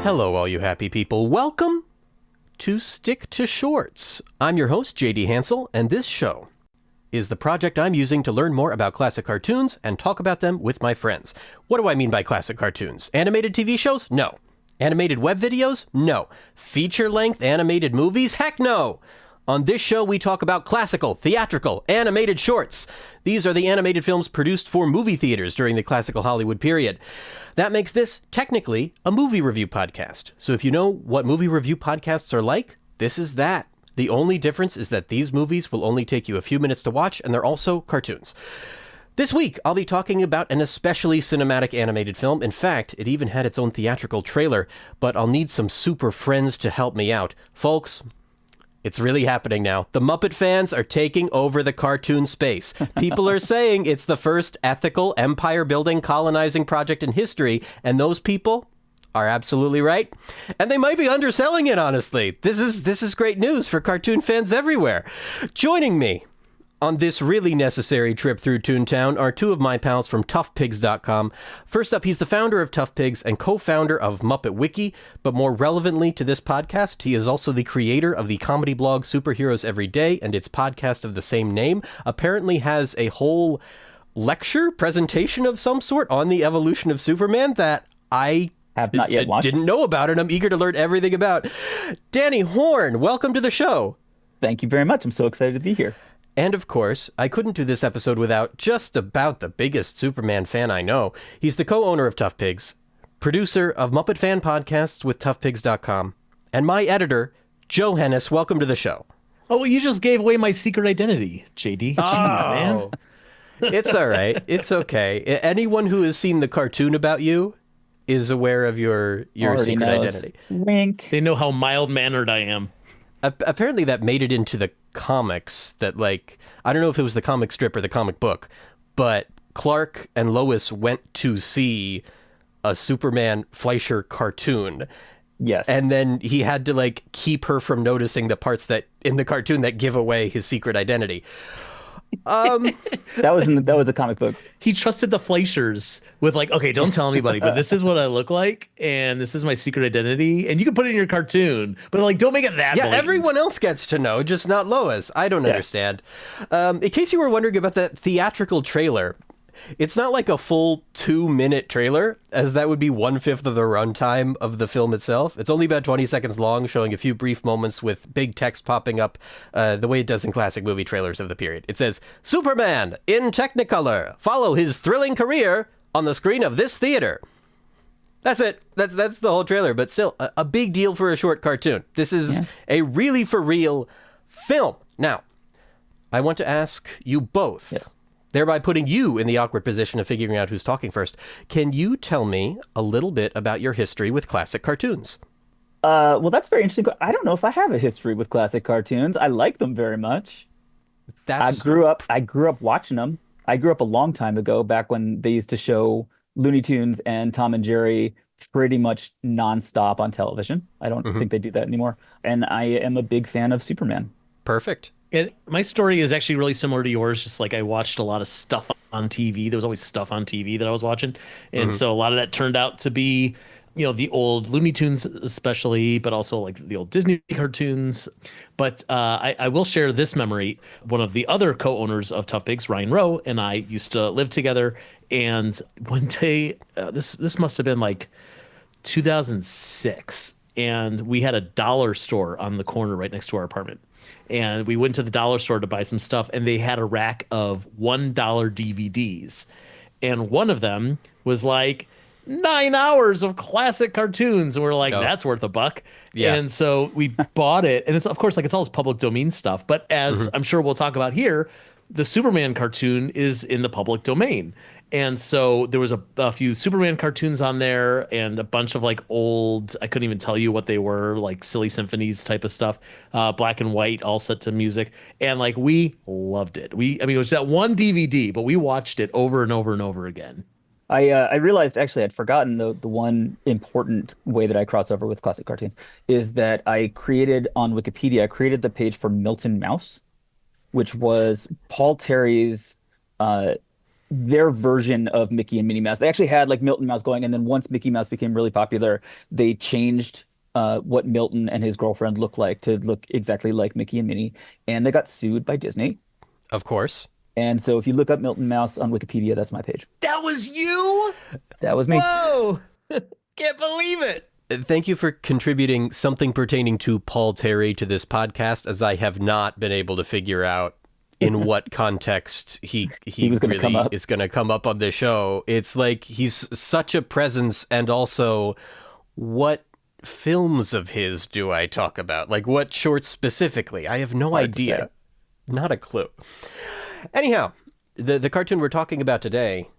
Hello, all you happy people. Welcome to Stick to Shorts. I'm your host, JD Hansel, and this show is the project I'm using to learn more about classic cartoons and talk about them with my friends. What do I mean by classic cartoons? Animated TV shows? No. Animated web videos? No. Feature-length animated movies? Heck no! On this show, we talk about classical, theatrical, animated shorts. These are the animated films produced for movie theaters during the classical Hollywood period. That makes this, technically, a movie review podcast. So if you know what movie review podcasts are like, this is that. The only difference is that these movies will only take you a few minutes to watch, and they're also cartoons. This week, I'll be talking about an especially cinematic animated film. In fact, it even had its own theatrical trailer, but I'll need some super friends to help me out. Folks, it's really happening now. The Muppet fans are taking over the cartoon space. People are saying it's the first ethical, empire-building, colonizing project in history, and those people are absolutely right. And they might be underselling it, honestly. This is great news for cartoon fans everywhere. Joining me on this really necessary trip through Toontown are two of my pals from ToughPigs.com. First up, he's the founder of ToughPigs and co-founder of Muppet Wiki, but more relevantly to this podcast, he is also the creator of the comedy blog Superheroes Every Day and its podcast of the same name. Apparently has a whole lecture, presentation of some sort on the evolution of Superman that I have not yet watched. Didn't know about, and I'm eager to learn everything about. Danny Horn, welcome to the show. Thank you very much. I'm so excited to be here. And of course, I couldn't do this episode without just about the biggest Superman fan I know. He's the co-owner of ToughPigs, producer of Muppet Fan Podcasts with ToughPigs.com, and my editor, Joe Hennes. Welcome to the show. Oh, well, you just gave away my secret identity, JD. Jeez, man. It's all right. It's okay. Anyone who has seen the cartoon about you is aware of your secret identity. Wink. They know how mild-mannered I am. Apparently that made it into the comics that, like, I don't know if it was the comic strip or the comic book, but Clark and Lois went to see a Superman Fleischer cartoon. Yes. And then he had to, like, keep her from noticing the parts that in the cartoon that give away his secret identity. That was a comic book. He trusted the Fleischers with like, okay, don't tell anybody, but this is what I look like, and this is my secret identity, and you can put it in your cartoon, but like, don't make it that blatant. Everyone else gets to know, just not Lois. I don't understand. In case you were wondering about that theatrical trailer, it's not like a full 2-minute trailer, as that would be 1/5 of the runtime of the film itself. It's only about 20 seconds long, showing a few brief moments with big text popping up the way it does in classic movie trailers of the period. It says, "Superman in Technicolor. Follow his thrilling career on the screen of this theater." That's it. That's the whole trailer, but still a big deal for a short cartoon. This is a really for real film. Now, I want to ask you both. Yes. Thereby putting you in the awkward position of figuring out who's talking first. Can you tell me a little bit about your history with classic cartoons? Well, that's very interesting. I don't know if I have a history with classic cartoons. I like them very much. I grew up watching them. I grew up a long time ago, back when they used to show Looney Tunes and Tom and Jerry pretty much nonstop on television. I don't think they do that anymore. And I am a big fan of Superman. Perfect. And my story is actually really similar to yours. Just like I watched a lot of stuff on TV. There was always stuff on TV that I was watching. And so a lot of that turned out to be, the old Looney Tunes especially, but also like the old Disney cartoons. But I will share this memory. One of the other co-owners of ToughPigs, Ryan Rowe, and I used to live together. And one day, this must have been like 2006. And we had a dollar store on the corner right next to our apartment. And we went to the dollar store to buy some stuff, and they had a rack of $1 DVDs. And one of them was like 9 hours of classic cartoons. And we're like, that's worth $1. Yeah. And so we bought it. And it's, of course, like it's all this public domain stuff. But as I'm sure we'll talk about here, the Superman cartoon is in the public domain. And so there was a few Superman cartoons on there and a bunch of like old, I couldn't even tell you what they were, like Silly Symphonies type of stuff, black and white, all set to music. And like, we loved it. It was that one DVD, but we watched it over and over and over again. I realized actually I'd forgotten the one important way that I cross over with classic cartoons is that I created on Wikipedia, I created the page for Milton Mouse, which was Paul Terry's their version of Mickey and Minnie Mouse. They actually had like Milton Mouse going, and then once Mickey Mouse became really popular, they changed what Milton and his girlfriend looked like to look exactly like Mickey and Minnie, and they got sued by Disney. Of course. And so if you look up Milton Mouse on Wikipedia, that's my page. That was you? That was me. Whoa! Can't believe it. Thank you for contributing something pertaining to Paul Terry to this podcast, as I have not been able to figure out in what context he was gonna really come up. is going to come up on this show. It's like he's such a presence, and also what films of his do I talk about? Like what shorts specifically? I have no idea. Not a clue. Anyhow, the cartoon we're talking about today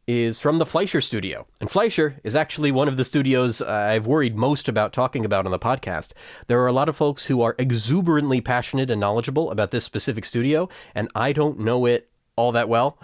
is from the Fleischer studio. And Fleischer is actually one of the studios I've worried most about talking about on the podcast. There are a lot of folks who are exuberantly passionate and knowledgeable about this specific studio, and I don't know it all that well.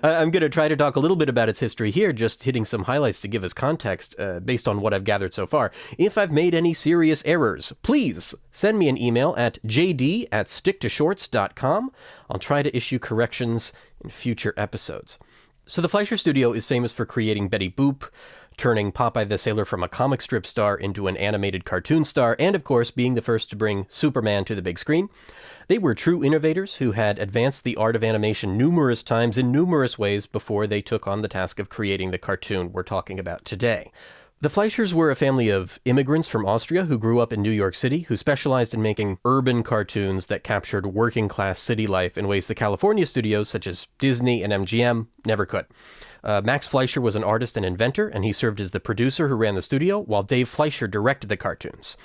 I'm going to try to talk a little bit about its history here, just hitting some highlights to give us context based on what I've gathered so far. If I've made any serious errors, please send me an email at jd@sticktoshorts.com. I'll try to issue corrections in future episodes. So the Fleischer Studio is famous for creating Betty Boop, turning Popeye the Sailor from a comic strip star into an animated cartoon star, and of course being the first to bring Superman to the big screen. They were true innovators who had advanced the art of animation numerous times in numerous ways before they took on the task of creating the cartoon we're talking about today. The Fleischers were a family of immigrants from Austria who grew up in New York City, who specialized in making urban cartoons that captured working-class city life in ways the California studios, such as Disney and MGM, never could. Max Fleischer was an artist and inventor, and he served as the producer who ran the studio, while Dave Fleischer directed the cartoons.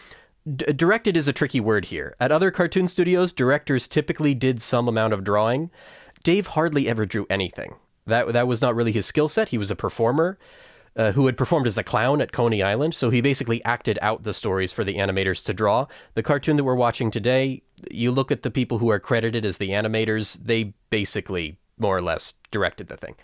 Directed is a tricky word here. At other cartoon studios, directors typically did some amount of drawing. Dave hardly ever drew anything. That was not really his skill set. He was a performer. Who had performed as a clown at Coney Island, so he basically acted out the stories for the animators to draw. The cartoon that we're watching today, you look at the people who are credited as the animators, they basically more or less directed the thing.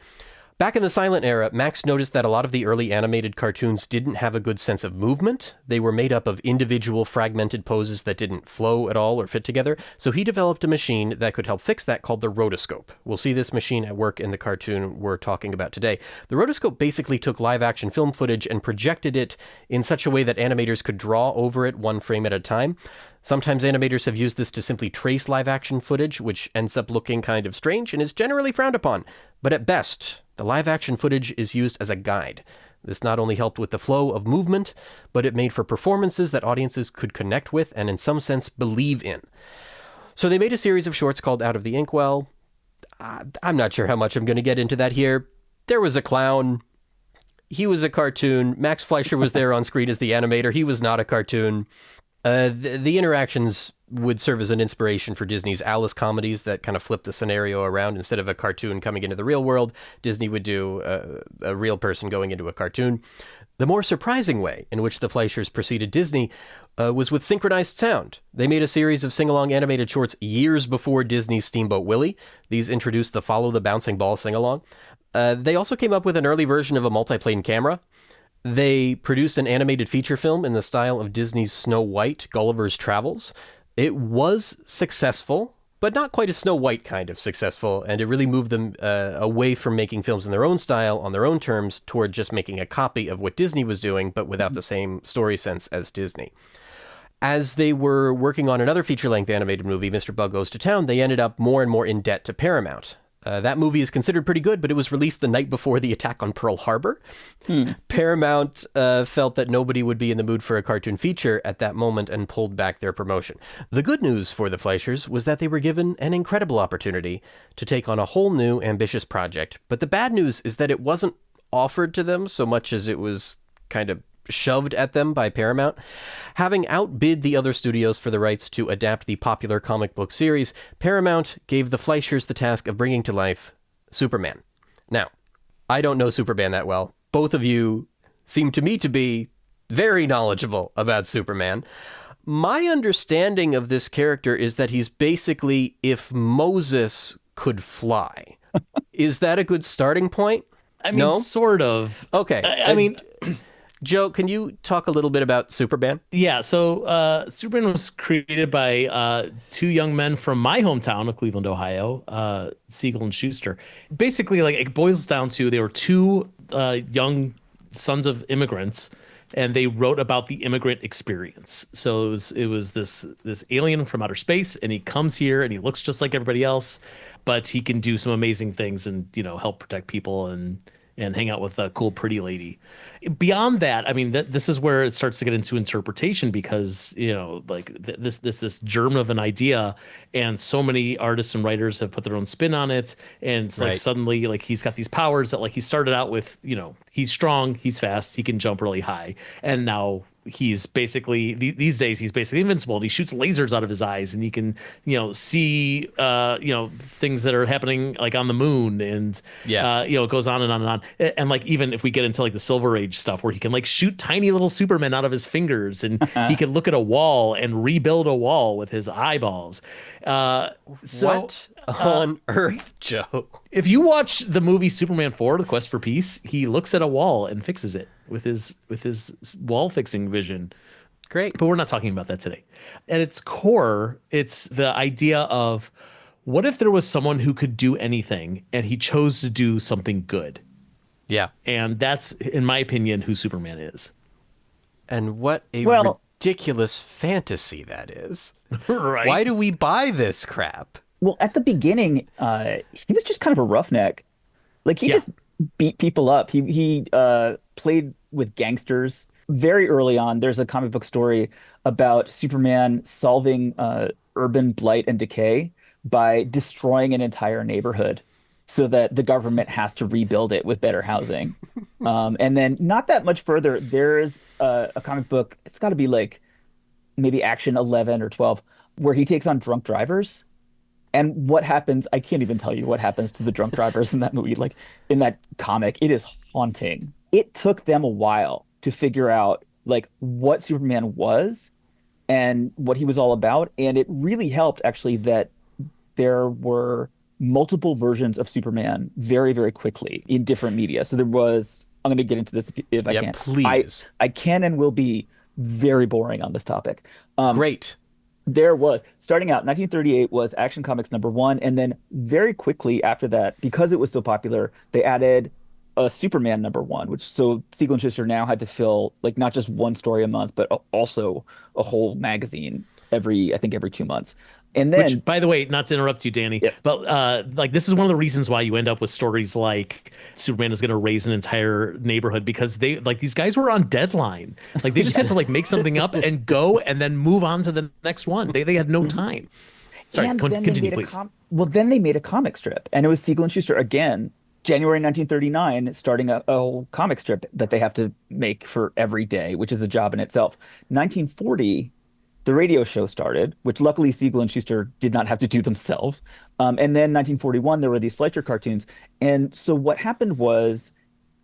Back in the silent era, Max noticed that a lot of the early animated cartoons didn't have a good sense of movement. They were made up of individual fragmented poses that didn't flow at all or fit together, so he developed a machine that could help fix that called the rotoscope. We'll see this machine at work in the cartoon we're talking about today. The rotoscope basically took live-action film footage and projected it in such a way that animators could draw over it one frame at a time. Sometimes animators have used this to simply trace live-action footage, which ends up looking kind of strange and is generally frowned upon. But at best, the live-action footage is used as a guide. This not only helped with the flow of movement, but it made for performances that audiences could connect with and in some sense believe in. So they made a series of shorts called Out of the Inkwell. I'm not sure how much I'm going to get into that here. There was a clown. He was a cartoon. Max Fleischer was there on screen as the animator. He was not a cartoon. The interactions would serve as an inspiration for Disney's Alice comedies that kind of flip the scenario around. Instead of a cartoon coming into the real world, Disney would do a real person going into a cartoon. The more surprising way in which the Fleischers preceded Disney was with synchronized sound. They made a series of sing-along animated shorts years before Disney's Steamboat Willie. These introduced the Follow the Bouncing Ball sing-along. They also came up with an early version of a multiplane camera. They produced an animated feature film in the style of Disney's Snow White, Gulliver's Travels. It was successful, but not quite a Snow White kind of successful, and it really moved them away from making films in their own style, on their own terms, toward just making a copy of what Disney was doing, but without the same story sense as Disney. As they were working on another feature-length animated movie, Mr. Bug Goes to Town, they ended up more and more in debt to Paramount. That movie is considered pretty good, but it was released the night before the attack on Pearl Harbor. Paramount felt that nobody would be in the mood for a cartoon feature at that moment and pulled back their promotion. The good news for the Fleischers was that they were given an incredible opportunity to take on a whole new, ambitious project. But the bad news is that it wasn't offered to them so much as it was kind of shoved at them by Paramount. Having outbid the other studios for the rights to adapt the popular comic book series, Paramount gave the Fleischers the task of bringing to life Superman. Now, I don't know Superman that well. Both of you seem to me to be very knowledgeable about Superman. My understanding of this character is that he's basically if Moses could fly. Is that a good starting point? I mean, no? Sort of. Okay. I mean... Joe, can you talk a little bit about Superman? Yeah, so Superman was created by two young men from my hometown of Cleveland, Ohio, Siegel and Schuster. Basically, like it boils down to they were two young sons of immigrants, and they wrote about the immigrant experience. So it was this alien from outer space, and he comes here and he looks just like everybody else, but he can do some amazing things and help protect people and hang out with a cool pretty lady. Beyond that, I mean, this is where it starts to get into interpretation because like this germ of an idea, and so many artists and writers have put their own spin on it, and it's like suddenly like he's got these powers that like he started out with, he's strong, he's fast, he can jump really high, and now he's basically these days he's basically invincible, and he shoots lasers out of his eyes, and he can see things that are happening like on the moon, and it goes on and on and on. And like even if we get into like the Silver Age stuff where he can like shoot tiny little Supermen out of his fingers, and he can look at a wall and rebuild a wall with his eyeballs. What on earth, Joe? If you watch the movie Superman 4: The Quest for Peace, he looks at a wall and fixes it with his wall fixing vision. Great. But we're not talking about that today. At its core, it's the idea of what if there was someone who could do anything and he chose to do something good? Yeah. And that's, in my opinion, who Superman is. And what a ridiculous fantasy that is. Right. Why do we buy this crap? Well, at the beginning, he was just kind of a roughneck. Like he just beat people up. He played with gangsters. Very early on, there's a comic book story about Superman solving urban blight and decay by destroying an entire neighborhood so that the government has to rebuild it with better housing. And then not that much further, there's a comic book, it's got to be like maybe Action 11 or 12, where he takes on drunk drivers. And what happens, I can't even tell you what happens to the drunk drivers in that movie. Like in that comic, it is haunting. It took them a while to figure out like what Superman was and what he was all about. And it really helped actually that there were multiple versions of Superman very, very quickly in different media. So there was, I'm going to get into this if I can. Please. I can and will be very boring on this topic. Great. There was, starting out, 1938 was Action Comics #1, and then very quickly after that, because it was so popular, they added a Superman #1, which so Siegel and Schuster now had to fill like not just one story a month, but also a whole magazine every 2 months. And then, which, by the way, not to interrupt you, Danny, but like this is one of the reasons why you end up with stories like Superman is going to raise an entire neighborhood, because they like these guys were on deadline. Like they just had to like make something up and go and then move on to the next one. They had no time. Sorry, and continue, please. Then they made a comic strip, and it was Siegel and Schuster again, January 1939, starting a whole comic strip that they have to make for every day, which is a job in itself. 1940. The radio show started, which luckily Siegel and Schuster did not have to do themselves. And then 1941, there were these Fleischer cartoons. And so what happened was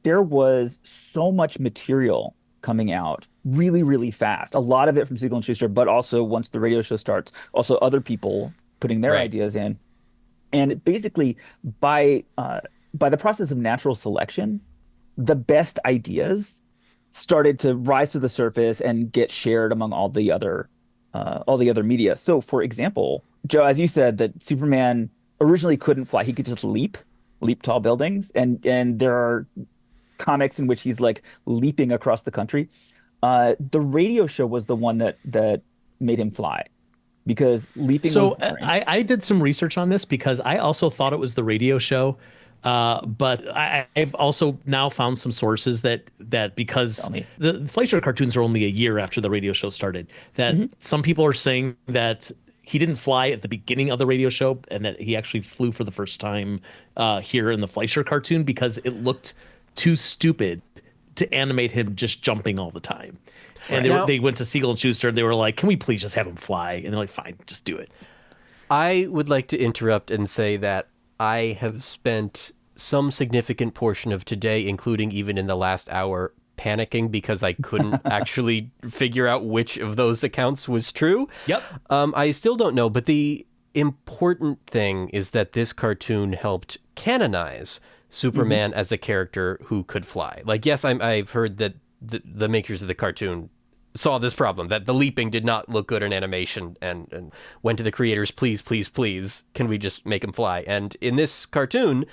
there was so much material coming out really, really fast. A lot of it from Siegel and Schuster, but also once the radio show starts, also other people putting their ideas in. And basically, by the process of natural selection, the best ideas started to rise to the surface and get shared among all the other media. So, for example, Joe, as you said, that Superman originally couldn't fly; he could just leap tall buildings, and there are comics in which he's like leaping across the country. The radio show was the one that made him fly, because leaping. So I did some research on this because I also thought it was the radio show. But I've also now found some sources that because the Fleischer cartoons are only a year after the radio show started, that some people are saying that he didn't fly at the beginning of the radio show and that he actually flew for the first time here in the Fleischer cartoon because it looked too stupid to animate him just jumping all the time. And they went to Siegel and Schuster and they were like, can we please just have him fly? And they're like, fine, just do it. I would like to interrupt and say that I have spent some significant portion of today, including even in the last hour, panicking because I couldn't actually figure out which of those accounts was true. Yep. I still don't know, but the important thing is that this cartoon helped canonize Superman as a character who could fly. Like, yes, I've heard that the makers of the cartoon saw this problem, that the leaping did not look good in animation, and went to the creators, please, please, please, can we just make him fly? And in this cartoon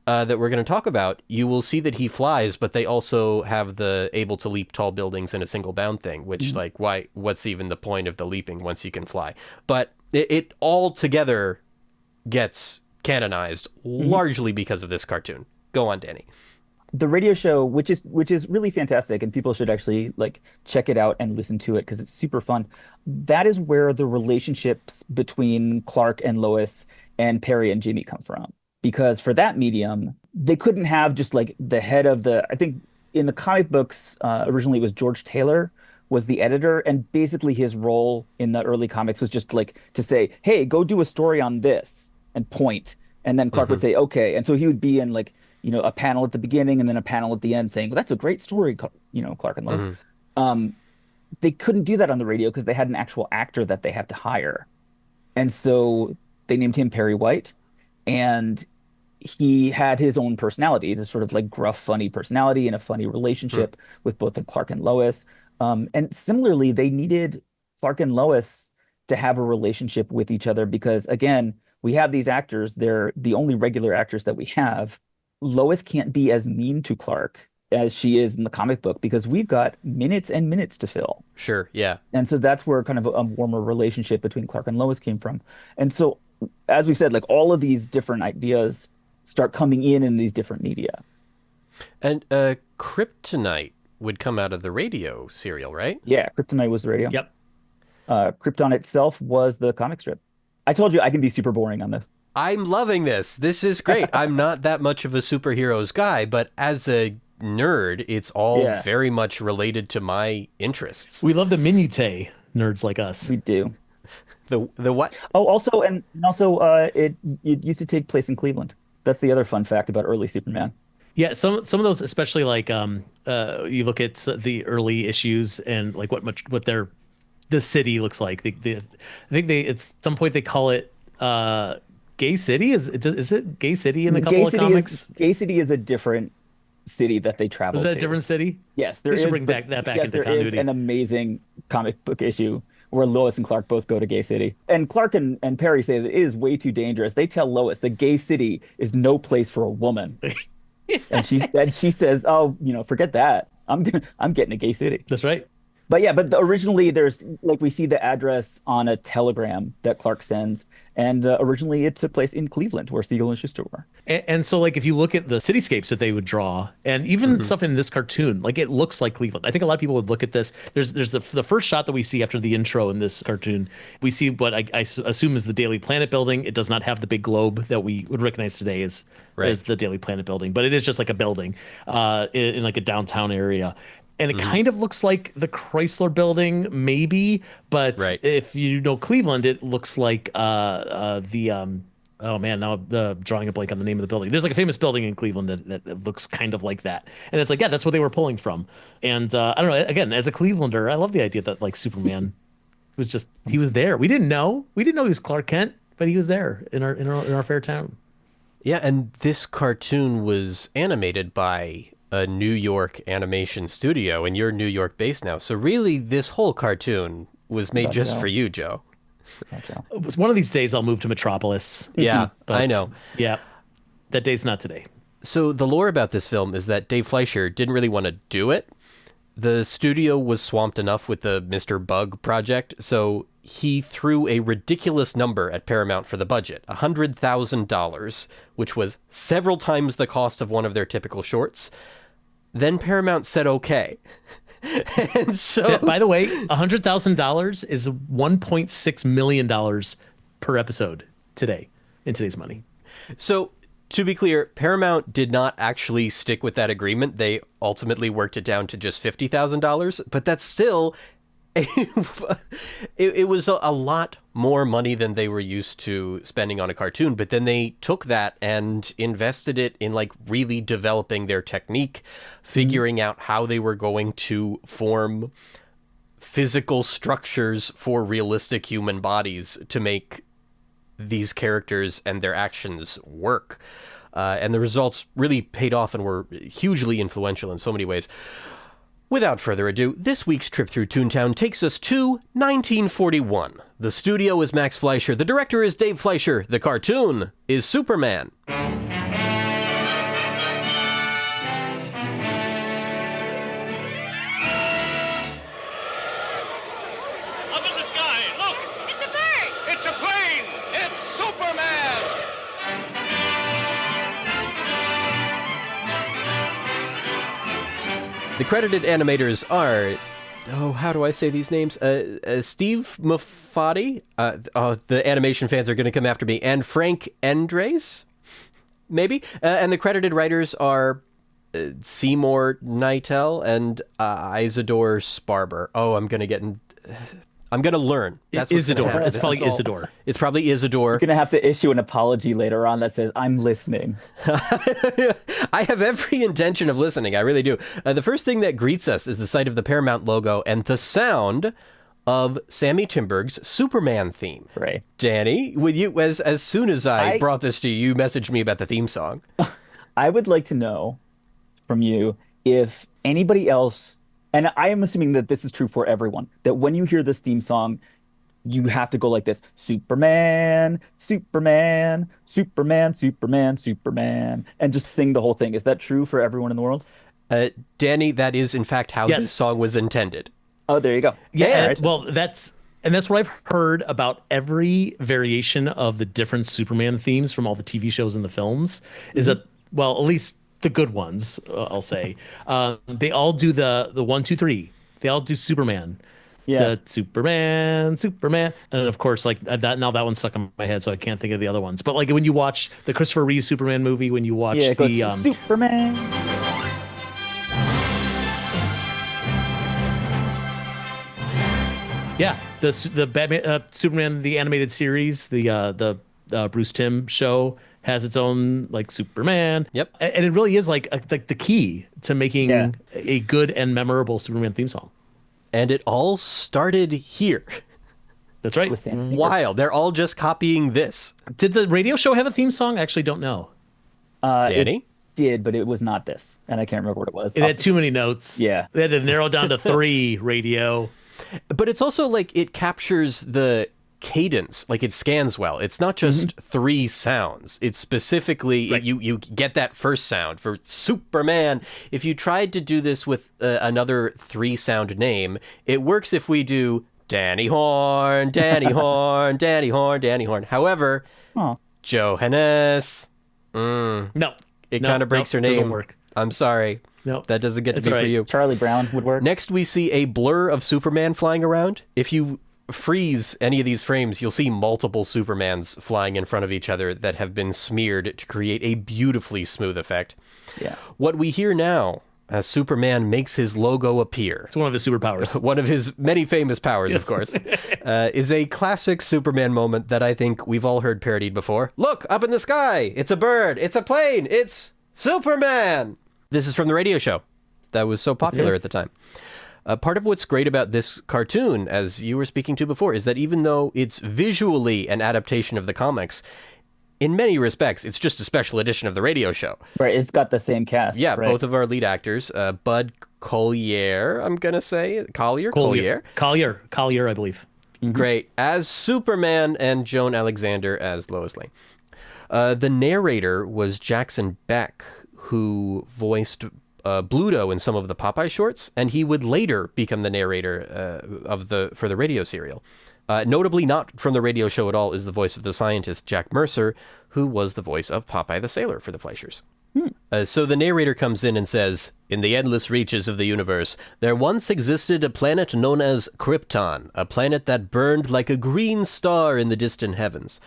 that we're going to talk about, you will see that he flies, but they also have the able to leap tall buildings in a single bound thing, which what's even the point of the leaping once you can fly? But it all together gets canonized largely because of this cartoon. Go on, Danny. The radio show, which is really fantastic, and people should actually check it out and listen to it because it's super fun. That is where the relationships between Clark and Lois and Perry and Jimmy come from. Because for that medium, they couldn't have just the head of I think in the comic books, originally it was George Taylor was the editor, and basically his role in the early comics was just to say, hey, go do a story on this and point. And then Clark would say, okay. And so he would be in a panel at the beginning and then a panel at the end saying, well, that's a great story, Clark and Lois. They couldn't do that on the radio because they had an actual actor that they had to hire. And so they named him Perry White, and he had his own personality, this sort of gruff, funny personality and a funny relationship with both Clark and Lois. And similarly, they needed Clark and Lois to have a relationship with each other because, again, we have these actors. They're the only regular actors that we have. Lois can't be as mean to Clark as she is in the comic book because we've got minutes and minutes to fill. Sure, yeah. And so that's where kind of a warmer relationship between Clark and Lois came from. And so, as we said, all of these different ideas start coming in these different media. And Kryptonite would come out of the radio serial, right? Yeah, Kryptonite was the radio. Yep. Krypton itself was the comic strip. I told you I can be super boring on this. I'm loving this. This is great. I'm not that much of a superheroes guy, but as a nerd, it's all very much related to my interests. We love the minutiae, nerds like us. We do. The what? Oh, also, it used to take place in Cleveland. That's the other fun fact about early Superman. Yeah, some of those, especially you look at the early issues and what the city looks like. I think at some point they call it Gay City. Is it Gay City in a couple of comics? Gay City is a different city that they travel to. Is that a different city? Yes, they should bring that back into continuity. There is an amazing comic book issue where Lois and Clark both go to Gay City. And Clark and Perry say that it is way too dangerous. They tell Lois the Gay City is no place for a woman. And she says, "Oh, forget that. I'm getting a Gay City." That's right. But originally there's we see the address on a telegram that Clark sends, and originally it took place in Cleveland where Siegel and Schuster were. And so if you look at the cityscapes that they would draw, and even stuff in this cartoon, it looks like Cleveland. I think a lot of people would look at this. There's the first shot that we see after the intro in this cartoon. We see what I assume is the Daily Planet building. It does not have the big globe that we would recognize today as the Daily Planet building, but it is just a building in a downtown area. And it kind of looks like the Chrysler building, maybe, but if you know Cleveland, it looks like oh man, now I'm drawing a blank on the name of the building. There's a famous building in Cleveland that looks kind of like that. And it's that's what they were pulling from. And I don't know, again, as a Clevelander, I love the idea that Superman he was there. We didn't know he was Clark Kent, but he was there in our fair town. Yeah, and this cartoon was animated by a New York animation studio, and you're New York based now. So really, this whole cartoon was made just for you, Joe. One of these days I'll move to Metropolis. Yeah, I know. Yeah, that day's not today. So the lore about this film is that Dave Fleischer didn't really want to do it. The studio was swamped enough with the Mr. Bug project, so he threw a ridiculous number at Paramount for the budget, $100,000, which was several times the cost of one of their typical shorts. Then Paramount said okay. And so, by the way, $100,000 is $1.6 million per episode today, in today's money. So, to be clear, Paramount did not actually stick with that agreement. They ultimately worked it down to just $50,000, but that's still it was a lot more money than they were used to spending on a cartoon. But then they took that and invested it in really developing their technique, figuring out how they were going to form physical structures for realistic human bodies to make these characters and their actions work. And the results really paid off and were hugely influential in so many ways. Without further ado, this week's trip through Toontown takes us to 1941. The studio is Max Fleischer, the director is Dave Fleischer, the cartoon is Superman. The credited animators are, how do I say these names? Steve Muffati, the animation fans are going to come after me, and Frank Andres, maybe? And the credited writers are Seymour Nightel and Isidore Sparber. Oh, I'm going to learn. That's Isidore. It's probably Isidore. It's probably Isidore. You're going to have to issue an apology later on that says, I'm listening. I have every intention of listening. I really do. The first thing that greets us is the sight of the Paramount logo and the sound of Sammy Timberg's Superman theme. Right. Danny, would you, as soon as I brought this to you, you messaged me about the theme song. I would like to know from you if anybody else, and I am assuming that this is true for everyone, that when you hear this theme song, you have to go like this: Superman, Superman, Superman, Superman, Superman, and just sing the whole thing. Is that true for everyone in the world? Danny, that is in fact how this song was intended. Oh, there you go. Yeah, well, that's what I've heard about every variation of the different Superman themes from all the TV shows and the films, is that, well, at least the good ones, I'll say, they all do the 1, 2, 3. They all do Superman. Yeah. The Superman, and of course, like that. Now that one's stuck in my head, so I can't think of the other ones. But like when you watch the Christopher Reeve Superman movie, when you watch the Superman. Yeah, the Batman Superman the animated series, the Bruce Timm show has its own like Superman. Yep, and it really is like the key to making a good and memorable Superman theme song. And it all started here. That's right. Wild. They're all just copying this. Did the radio show have a theme song? I actually don't know. Danny? It did, but it was not this. And I can't remember what it was. It had too many notes. Yeah. They had to narrow down to 3 radio. But it's also like it captures the cadence, like it scans well. It's not just 3 sounds. It's specifically you get that first sound for Superman. If you tried to do this with another 3 sound name, it works if we do Danny Horn, Danny Horn, Danny Horn, Danny Horn. However, Joe Hennes, no, it kind of breaks her name. Doesn't work. I'm sorry. No, that doesn't get to be for you. Charlie Brown would work. Next, we see a blur of Superman flying around. If you freeze any of these frames, you'll see multiple Supermans flying in front of each other that have been smeared to create a beautifully smooth effect. Yeah. What we hear now, as Superman makes his logo appear, it's one of his superpowers. One of his many famous powers, of course, is a classic Superman moment that I think we've all heard parodied before. Look, up in the sky! It's a bird! It's a plane! It's Superman! This is from the radio show that was so popular at the time. Part of what's great about this cartoon, as you were speaking to before, is that even though it's visually an adaptation of the comics, in many respects, it's just a special edition of the radio show. Right, it's got the same cast. Yeah, right? Both of our lead actors, Bud Collyer, I'm going to say. Collier, I believe. Great. As Superman, and Joan Alexander as Lois Lane. The narrator was Jackson Beck, who voiced Bluto in some of the Popeye shorts, and he would later become the narrator for the radio serial. Notably not from the radio show at all is the voice of the scientist Jack Mercer, who was the voice of Popeye the Sailor for the Fleischers. So the narrator comes in and says, "In the endless reaches of the universe, there once existed a planet known as Krypton, a planet that burned like a green star in the distant heavens.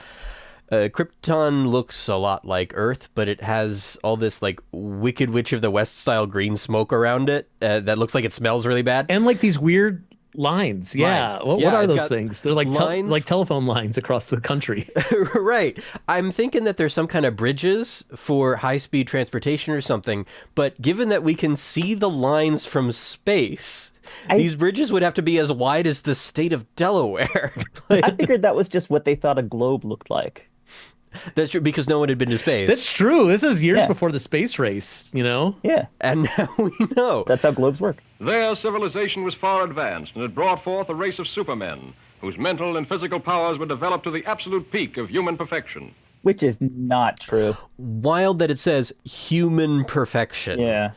Krypton looks a lot like Earth, but it has all this like Wicked Witch of the West style green smoke around it that looks like it smells really bad. And like these weird lines. Yeah. What are those things? They're like like telephone lines across the country. Right. I'm thinking that there's some kind of bridges for high-speed transportation or something, but given that we can see the lines from space, these bridges would have to be as wide as the state of Delaware. I figured that was just what they thought a globe looked like. That's true, because no one had been to space. That's true. This is years before the space race, you know? Yeah. And now we know. That's how globes work. Their civilization was far advanced and had brought forth a race of supermen whose mental and physical powers were developed to the absolute peak of human perfection. Which is not true. Wild that it says human perfection. Yeah.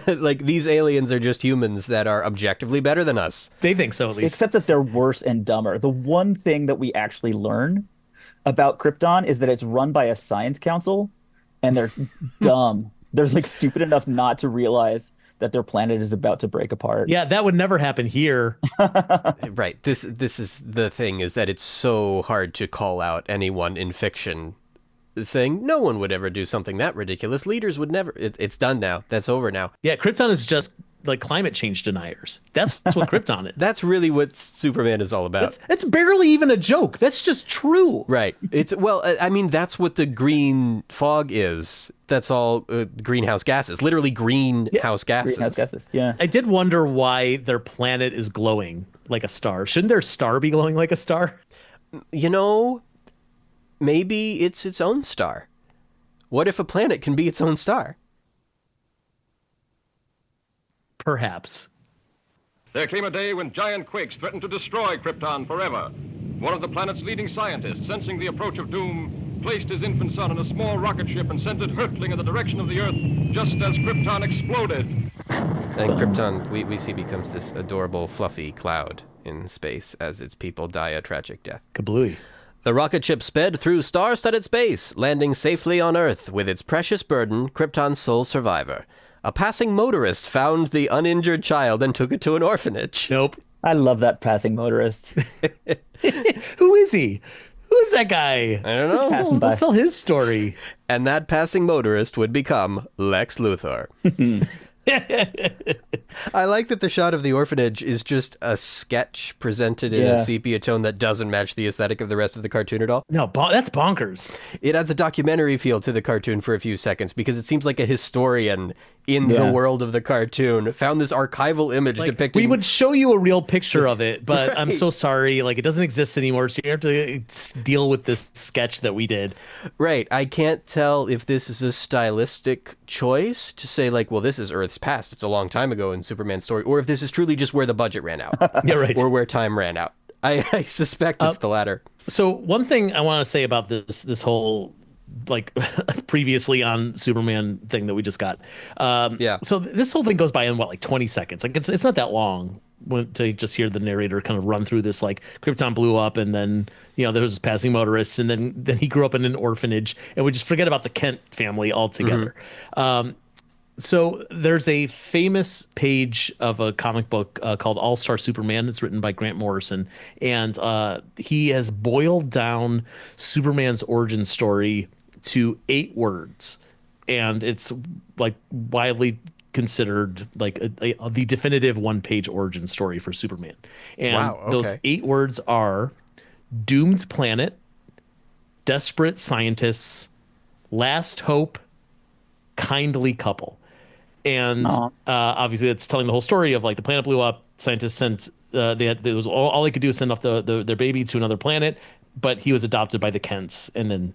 Like, these aliens are just humans that are objectively better than us. They think so, at least. Except that they're worse and dumber. The one thing that we actually learn about Krypton is that it's run by a science council, and they're dumb. They're like stupid enough not to realize that their planet is about to break apart. Yeah, that would never happen here. Right. This is the thing, is that it's so hard to call out anyone in fiction saying no one would ever do something that ridiculous. Leaders would never. It's done now. That's over now. Yeah, Krypton is just like climate change deniers. That's what Krypton is. That's really what Superman is all about. It's barely even a joke. That's just true. Right. It's, well, I mean, that's what the green fog is. That's all greenhouse gases. Literally greenhouse gases. Greenhouse gases. Yeah. I did wonder why their planet is glowing like a star. Shouldn't their star be glowing like a star? You know, maybe it's its own star. What if a planet can be its own star? Perhaps. There came a day when giant quakes threatened to destroy Krypton forever. One of the planet's leading scientists, sensing the approach of doom, placed his infant son in a small rocket ship and sent it hurtling in the direction of the Earth just as Krypton exploded. And Krypton, we see, becomes this adorable, fluffy cloud in space as its people die a tragic death. Kablooey. The rocket ship sped through star-studded space, landing safely on Earth with its precious burden, Krypton's sole survivor. A passing motorist found the uninjured child and took it to an orphanage. Nope. I love that passing motorist. Who is he? Who is that guy? I don't know. Let's tell his story. And that passing motorist would become Lex Luthor. I like that the shot of the orphanage is just a sketch presented in a sepia tone that doesn't match the aesthetic of the rest of the cartoon at all. No, that's bonkers. It adds a documentary feel to the cartoon for a few seconds because it seems like a historian in the world of the cartoon found this archival image depicting... We would show you a real picture of it, but right. I'm so sorry. Like, it doesn't exist anymore, so you have to deal with this sketch that we did. Right. I can't tell if this is a stylistic choice to say, like, well, this is Earth's past. It's a long time ago in Superman's story. Or if this is truly just where the budget ran out. Yeah, right. Or where time ran out. I suspect it's the latter. So one thing I want to say about this whole... like previously on Superman thing that we just got. So this whole thing goes by in what, like 20 seconds. Like it's not that long to just hear the narrator kind of run through this, like Krypton blew up and then, you know, there was this passing motorist and then he grew up in an orphanage and we just forget about the Kent family altogether. Mm-hmm. So there's a famous page of a comic book called All-Star Superman. It's written by Grant Morrison. And he has boiled down Superman's origin story to 8 words. And it's like widely considered like the definitive one-page origin story for Superman. And those 8 words are doomed planet, desperate scientists, last hope, kindly couple. And obviously that's telling the whole story of like the planet blew up, scientists sent it was all they could do is send off their baby to another planet, but he was adopted by the Kents, and then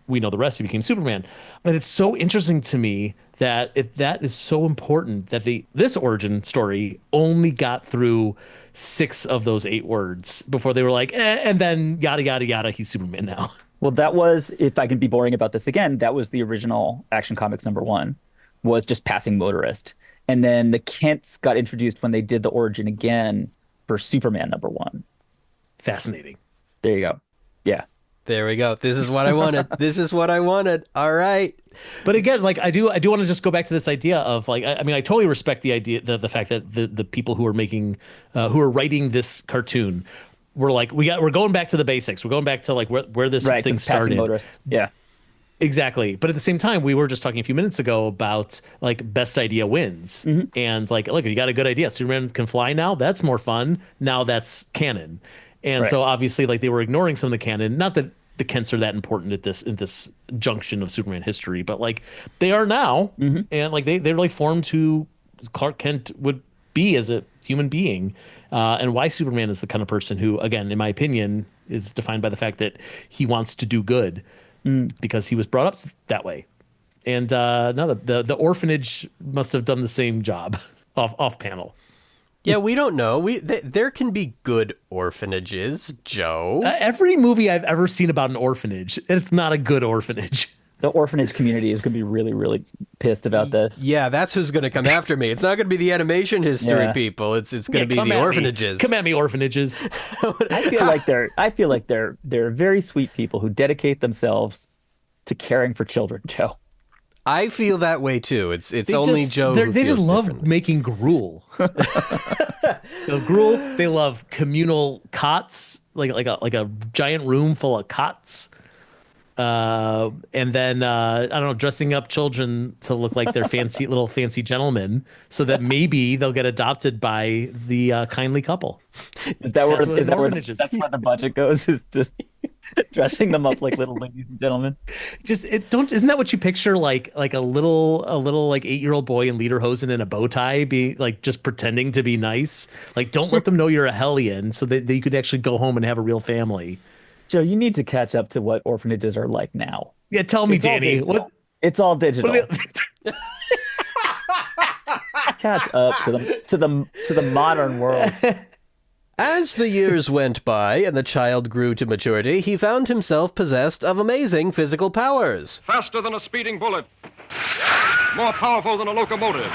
we know the rest. He became Superman. And it's so interesting to me that if that is so important that this origin story only got through 6 of those 8 words before they were like, and then yada yada yada, he's Superman now. Well, that was, if I can be boring about this again, that was the original Action Comics #1. Was just passing motorist. And then the Kents got introduced when they did the origin again for Superman #1. Fascinating. There you go. Yeah. There we go. This is what I wanted. This is what I wanted. All right. But again, like I do want to just go back to this idea of like, I mean, I totally respect the idea, the fact that the people who are making, who are writing this cartoon were like, we're going back to the basics. We're going back to like where this thing started. Motorists. Yeah. Exactly. But at the same time, we were just talking a few minutes ago about like best idea wins. Mm-hmm. And like, look, you got a good idea. Superman can fly now. That's more fun. Now that's canon. And so obviously like they were ignoring some of the canon. Not that the Kents are that important at this junction of Superman history, but like they are now. Mm-hmm. And like they're like formed who Clark Kent would be as a human being, and why Superman is the kind of person who, again, in my opinion, is defined by the fact that he wants to do good because he was brought up that way. And no, the orphanage must have done the same job off panel. Yeah, we don't know. There can be good orphanages, Joe. Every movie I've ever seen about an orphanage, and it's not a good orphanage. The orphanage community is going to be really, really pissed about this. Yeah, that's who's going to come after me. It's not going to be the animation history people. It's going to be the orphanages. Come at me, orphanages. I feel like they're very sweet people who dedicate themselves to caring for children, Joe. I feel that way too. It's only Joe. They just love making gruel. Gruel. They love communal cots, like a giant room full of cots. And then I don't know, dressing up children to look like they're fancy gentlemen, so that maybe they'll get adopted by the kindly couple. Is that where that's where the budget goes? Is to dressing them up like little ladies and gentlemen. Isn't that what you picture, like a little like 8-year-old boy in lederhosen and a bow tie, being like just pretending to be nice? Like, don't let them know you're a hellion, so that you could actually go home and have a real family. Joe, you need to catch up to what orphanages are like now. Yeah, tell me, Danny. It's all digital. Catch up to the modern world. As the years went by and the child grew to maturity, he found himself possessed of amazing physical powers. Faster than a speeding bullet. More powerful than a locomotive.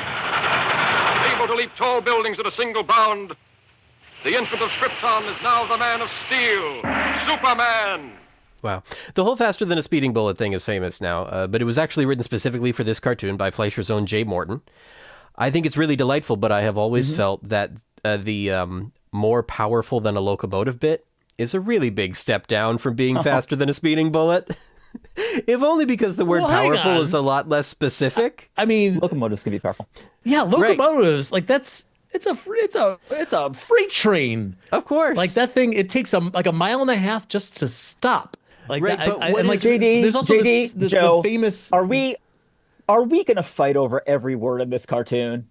Able to leap tall buildings at a single bound. The infant of Krypton is now the Man of Steel, Superman! Wow. The whole faster than a speeding bullet thing is famous now, but it was actually written specifically for this cartoon by Fleischer's own Jay Morton. I think it's really delightful, but I have always felt that the more powerful than a locomotive bit is a really big step down from being faster than a speeding bullet. If only because the word powerful is a lot less specific. I mean, locomotives can be powerful. Yeah, locomotives, like that's... It's a freight train. Of course. Like that thing, it takes a mile and a half just to stop. Like right, that, but JD, there's also JD, this Joe, famous. Are we gonna fight over every word in this cartoon?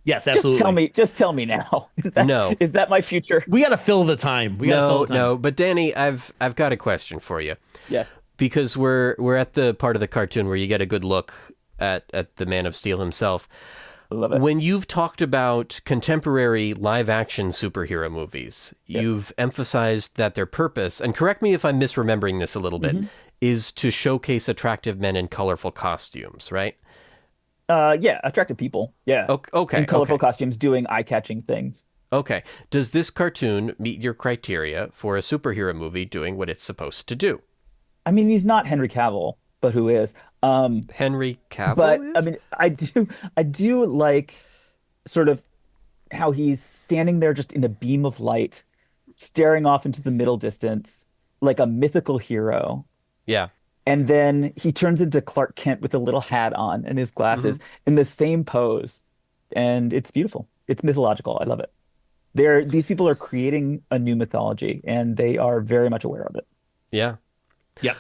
Yes, absolutely. Just tell me now. Is that my future? We got to fill the time. No. But Danny, I've got a question for you. Yes. Because we're at the part of the cartoon where you get a good look at the Man of Steel himself. Love it. When you've talked about contemporary live-action superhero movies, you've emphasized that their purpose, and correct me if I'm misremembering this a little bit, is to showcase attractive men in colorful costumes, right? Yeah, attractive people. Yeah. Okay. In colorful costumes doing eye-catching things. Okay. Does this cartoon meet your criteria for a superhero movie doing what it's supposed to do? I mean, he's not Henry Cavill, but who is? Henry Cavill but is? I mean, I do like sort of how he's standing there just in a beam of light, staring off into the middle distance like a mythical hero. Yeah. And then he turns into Clark Kent with a little hat on and his glasses in the same pose. And it's beautiful. It's mythological. I love it. These people are creating a new mythology and they are very much aware of it. Yeah. Yeah.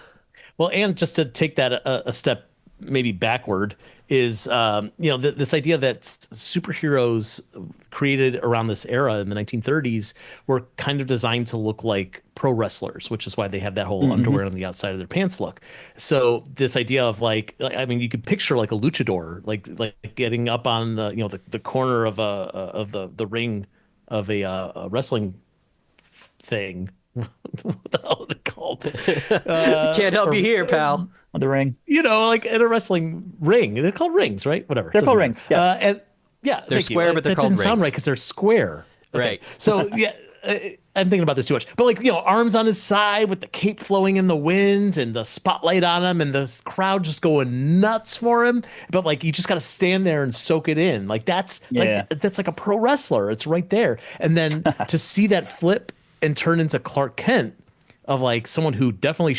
Well, and just to take that a step maybe backward is, this idea that superheroes created around this era in the 1930s were kind of designed to look like pro wrestlers, which is why they have that whole underwear on the outside of their pants look. So this idea of you could picture like a luchador, like getting up on the corner of the ring of a wrestling thing. What the hell are they called? Can't help you here, pal. On the ring. Like in a wrestling ring. They're called rings, right? Whatever. They're called rings. Yeah. They're square, but they're called rings. That didn't sound right because they're square. Okay. Right. So, yeah, I'm thinking about this too much. But arms on his side with the cape flowing in the wind and the spotlight on him and the crowd just going nuts for him. But you just got to stand there and soak it in. that's like a pro wrestler. It's right there. And then to see that flip and turn into Clark Kent of someone who definitely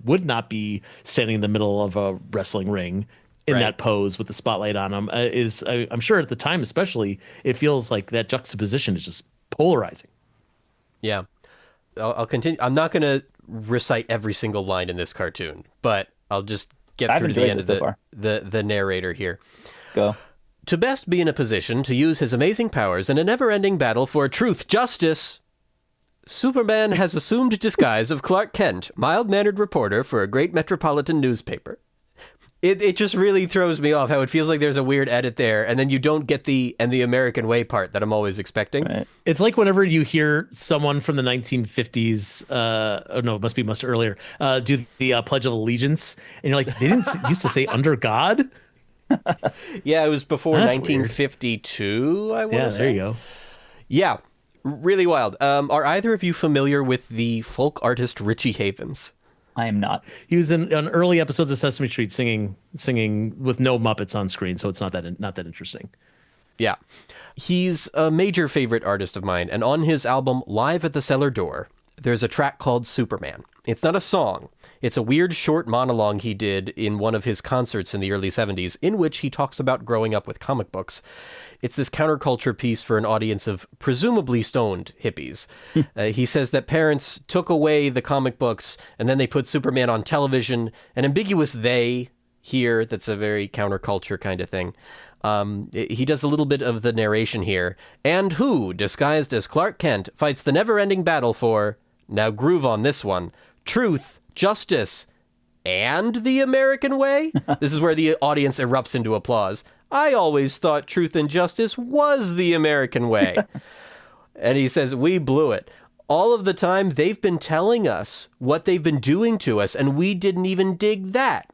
would not be standing in the middle of a wrestling ring in that pose with the spotlight on him I'm sure at the time, especially, it feels like that juxtaposition is just polarizing. Yeah. I'll continue. I'm not going to recite every single line in this cartoon, but I'll just get through to the end of the narrator here. Go. To best be in a position to use his amazing powers in a never-ending battle for truth, justice, Superman has assumed disguise of Clark Kent, mild-mannered reporter for a great metropolitan newspaper. It just really throws me off how it feels like there's a weird edit there, and then you don't get the American way part that I'm always expecting. Right. It's like whenever you hear someone from the 1950s, oh no, it must be much earlier, do the Pledge of Allegiance, and you're like, they didn't used to say under God? Yeah, it was before That's 1952, I want to say. There you go. Yeah, really wild. Are either of you familiar with the folk artist Richie Havens? I am not. He was in early episodes of Sesame Street singing with no Muppets on screen, so it's not that interesting. Yeah. He's a major favorite artist of mine, and on his album Live at the Cellar Door, there's a track called Superman. It's not a song. It's a weird short monologue he did in one of his concerts in the early 70s, in which he talks about growing up with comic books. It's this counterculture piece for an audience of presumably stoned hippies. He says that parents took away the comic books and then they put Superman on television. An ambiguous they here, that's a very counterculture kind of thing. He does a little bit of the narration here. And who, disguised as Clark Kent, fights the never-ending battle for, now groove on this one, truth, justice, and the American way? This is where the audience erupts into applause. I always thought truth and justice was the American way. And he says, we blew it. All of the time, they've been telling us what they've been doing to us, and we didn't even dig that.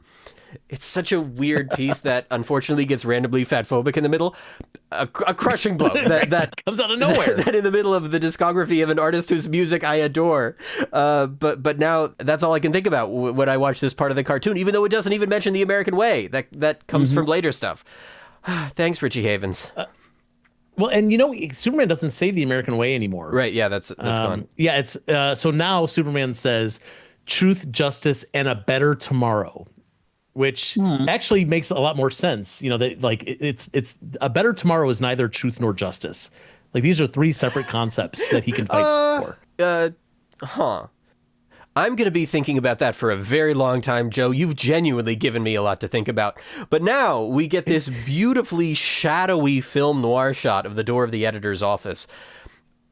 It's such a weird piece that unfortunately gets randomly fatphobic in the middle. A crushing blow that comes out of nowhere. That in the middle of the discography of an artist whose music I adore. But now that's all I can think about when I watch this part of the cartoon, even though it doesn't even mention the American way. That comes from later stuff. Thanks, Richie Havens. Well, and Superman doesn't say the American way anymore. Right, yeah, that's gone. Yeah, it's so now Superman says truth, justice, and a better tomorrow, which actually makes a lot more sense. That like it's a better tomorrow is neither truth nor justice. Like these are three separate concepts that he can fight for. I'm going to be thinking about that for a very long time, Joe. You've genuinely given me a lot to think about. But now we get this beautifully shadowy film noir shot of the door of the editor's office.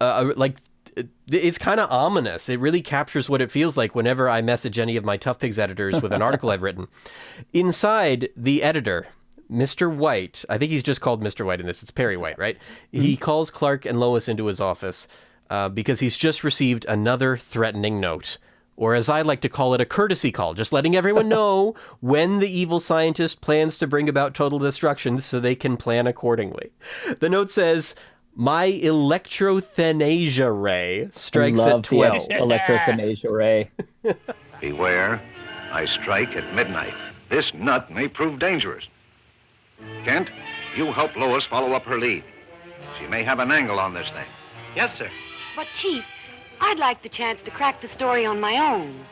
It's kind of ominous. It really captures what it feels like whenever I message any of my ToughPigs editors with an article I've written. Inside, the editor, Mr. White, I think he's just called Mr. White in this. It's Perry White, right? Mm-hmm. He calls Clark and Lois into his office because he's just received another threatening note. Or as I like to call it, a courtesy call, just letting everyone know when the evil scientist plans to bring about total destruction so they can plan accordingly. The note says, my electrothanasia ray strikes at 12. Electrothanasia ray. Beware, I strike at midnight. This nut may prove dangerous. Kent, you help Lois follow up her lead. She may have an angle on this thing. Yes, sir. But, Chief, I'd like the chance to crack the story on my own.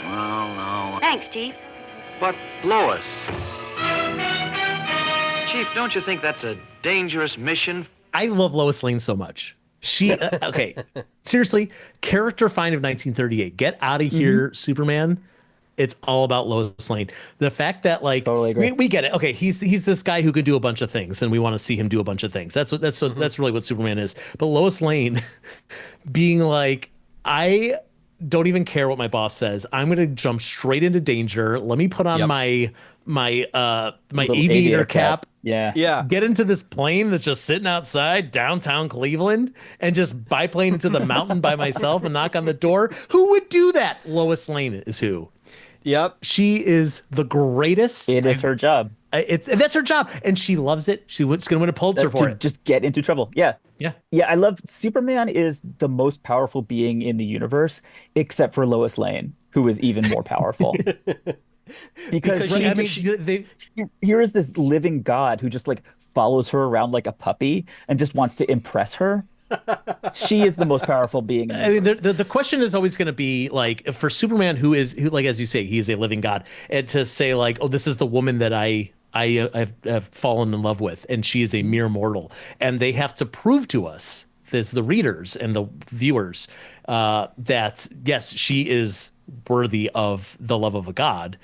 Well, no. Thanks, Chief. But, Lois. Chief, don't you think that's a dangerous mission? I love Lois Lane so much. She, okay, seriously, character find of 1938. Get out of here, Superman. It's all about Lois Lane. The fact that totally agree. We get it. Okay, he's this guy who can do a bunch of things, and we want to see him do a bunch of things. That's really what Superman is. But Lois Lane being like, I don't even care what my boss says. I'm gonna jump straight into danger. Let me put on my aviator cap. Yeah. Get into this plane that's just sitting outside downtown Cleveland and just biplane into the mountain by myself and knock on the door. Who would do that? Lois Lane is who. Yep. She is the greatest. It is her job. That's her job. And she loves it. She's going to win a Pulitzer for it. Just get into trouble. Yeah. Yeah. Yeah. I love Superman is the most powerful being in the universe, except for Lois Lane, who is even more powerful. Because here is this living God who just follows her around like a puppy and just wants to impress her. She is the most powerful being. I mean, the question is always going to be for Superman, who as you say, he is a living God, and to say oh, this is the woman that I have fallen in love with, and she is a mere mortal, and they have to prove to us, as the readers and the viewers, that yes, she is worthy of the love of a god.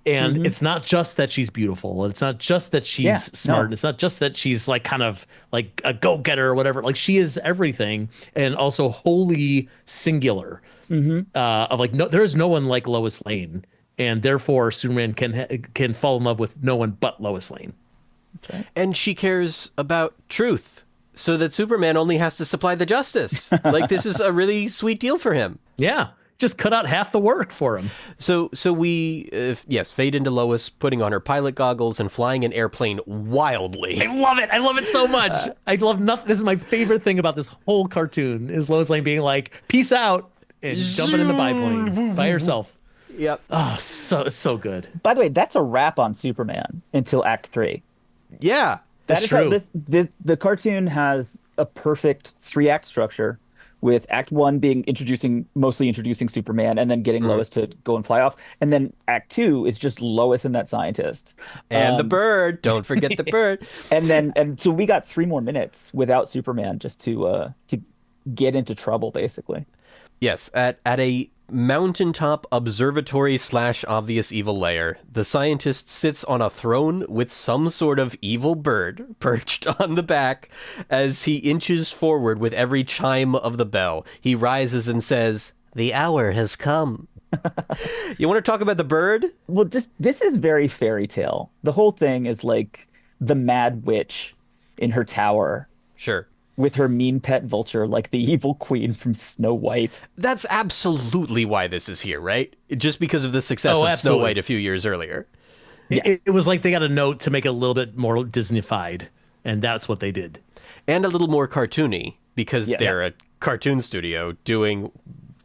And it's not just that she's beautiful. It's not just that she's smart. No. It's not just that she's like kind of like a go-getter or whatever. Like she is everything, and also wholly singular. Of like, no, there is no one like Lois Lane, and therefore Superman can fall in love with no one but Lois Lane. Okay. And she cares about truth, so that Superman only has to supply the justice. Like, this is a really sweet deal for him. Yeah. Just cut out half the work for him. So we, fade into Lois putting on her pilot goggles and flying an airplane wildly. I love it. I love it so much. I love nothing. This is my favorite thing about this whole cartoon is Lois Lane being like, peace out, and jumping in the biplane by herself. Yep. Oh, it's so good. By the way, that's a wrap on Superman until Act 3. Yeah. That's true. The cartoon has a perfect 3-act structure, with Act 1 being mostly introducing Superman and then getting Lois to go and fly off. And then Act 2 is just Lois and that scientist. And the bird. Don't forget the bird. And so we got 3 more minutes without Superman just to get into trouble, basically. Yes, at a mountaintop observatory / obvious evil lair, the scientist sits on a throne with some sort of evil bird perched on the back. As he inches forward with every chime of the bell, he rises and says, "The hour has come." You want to talk about the bird? Well, this is very fairy tale. The whole thing is like the mad witch in her tower. Sure. With her mean pet vulture, like the evil queen from Snow White. That's absolutely why this is here, right? Just because of the success of Snow White a few years earlier. Yes. It was like they got a note to make it a little bit more Disney-fied, and that's what they did. And a little more cartoony, because they're a cartoon studio doing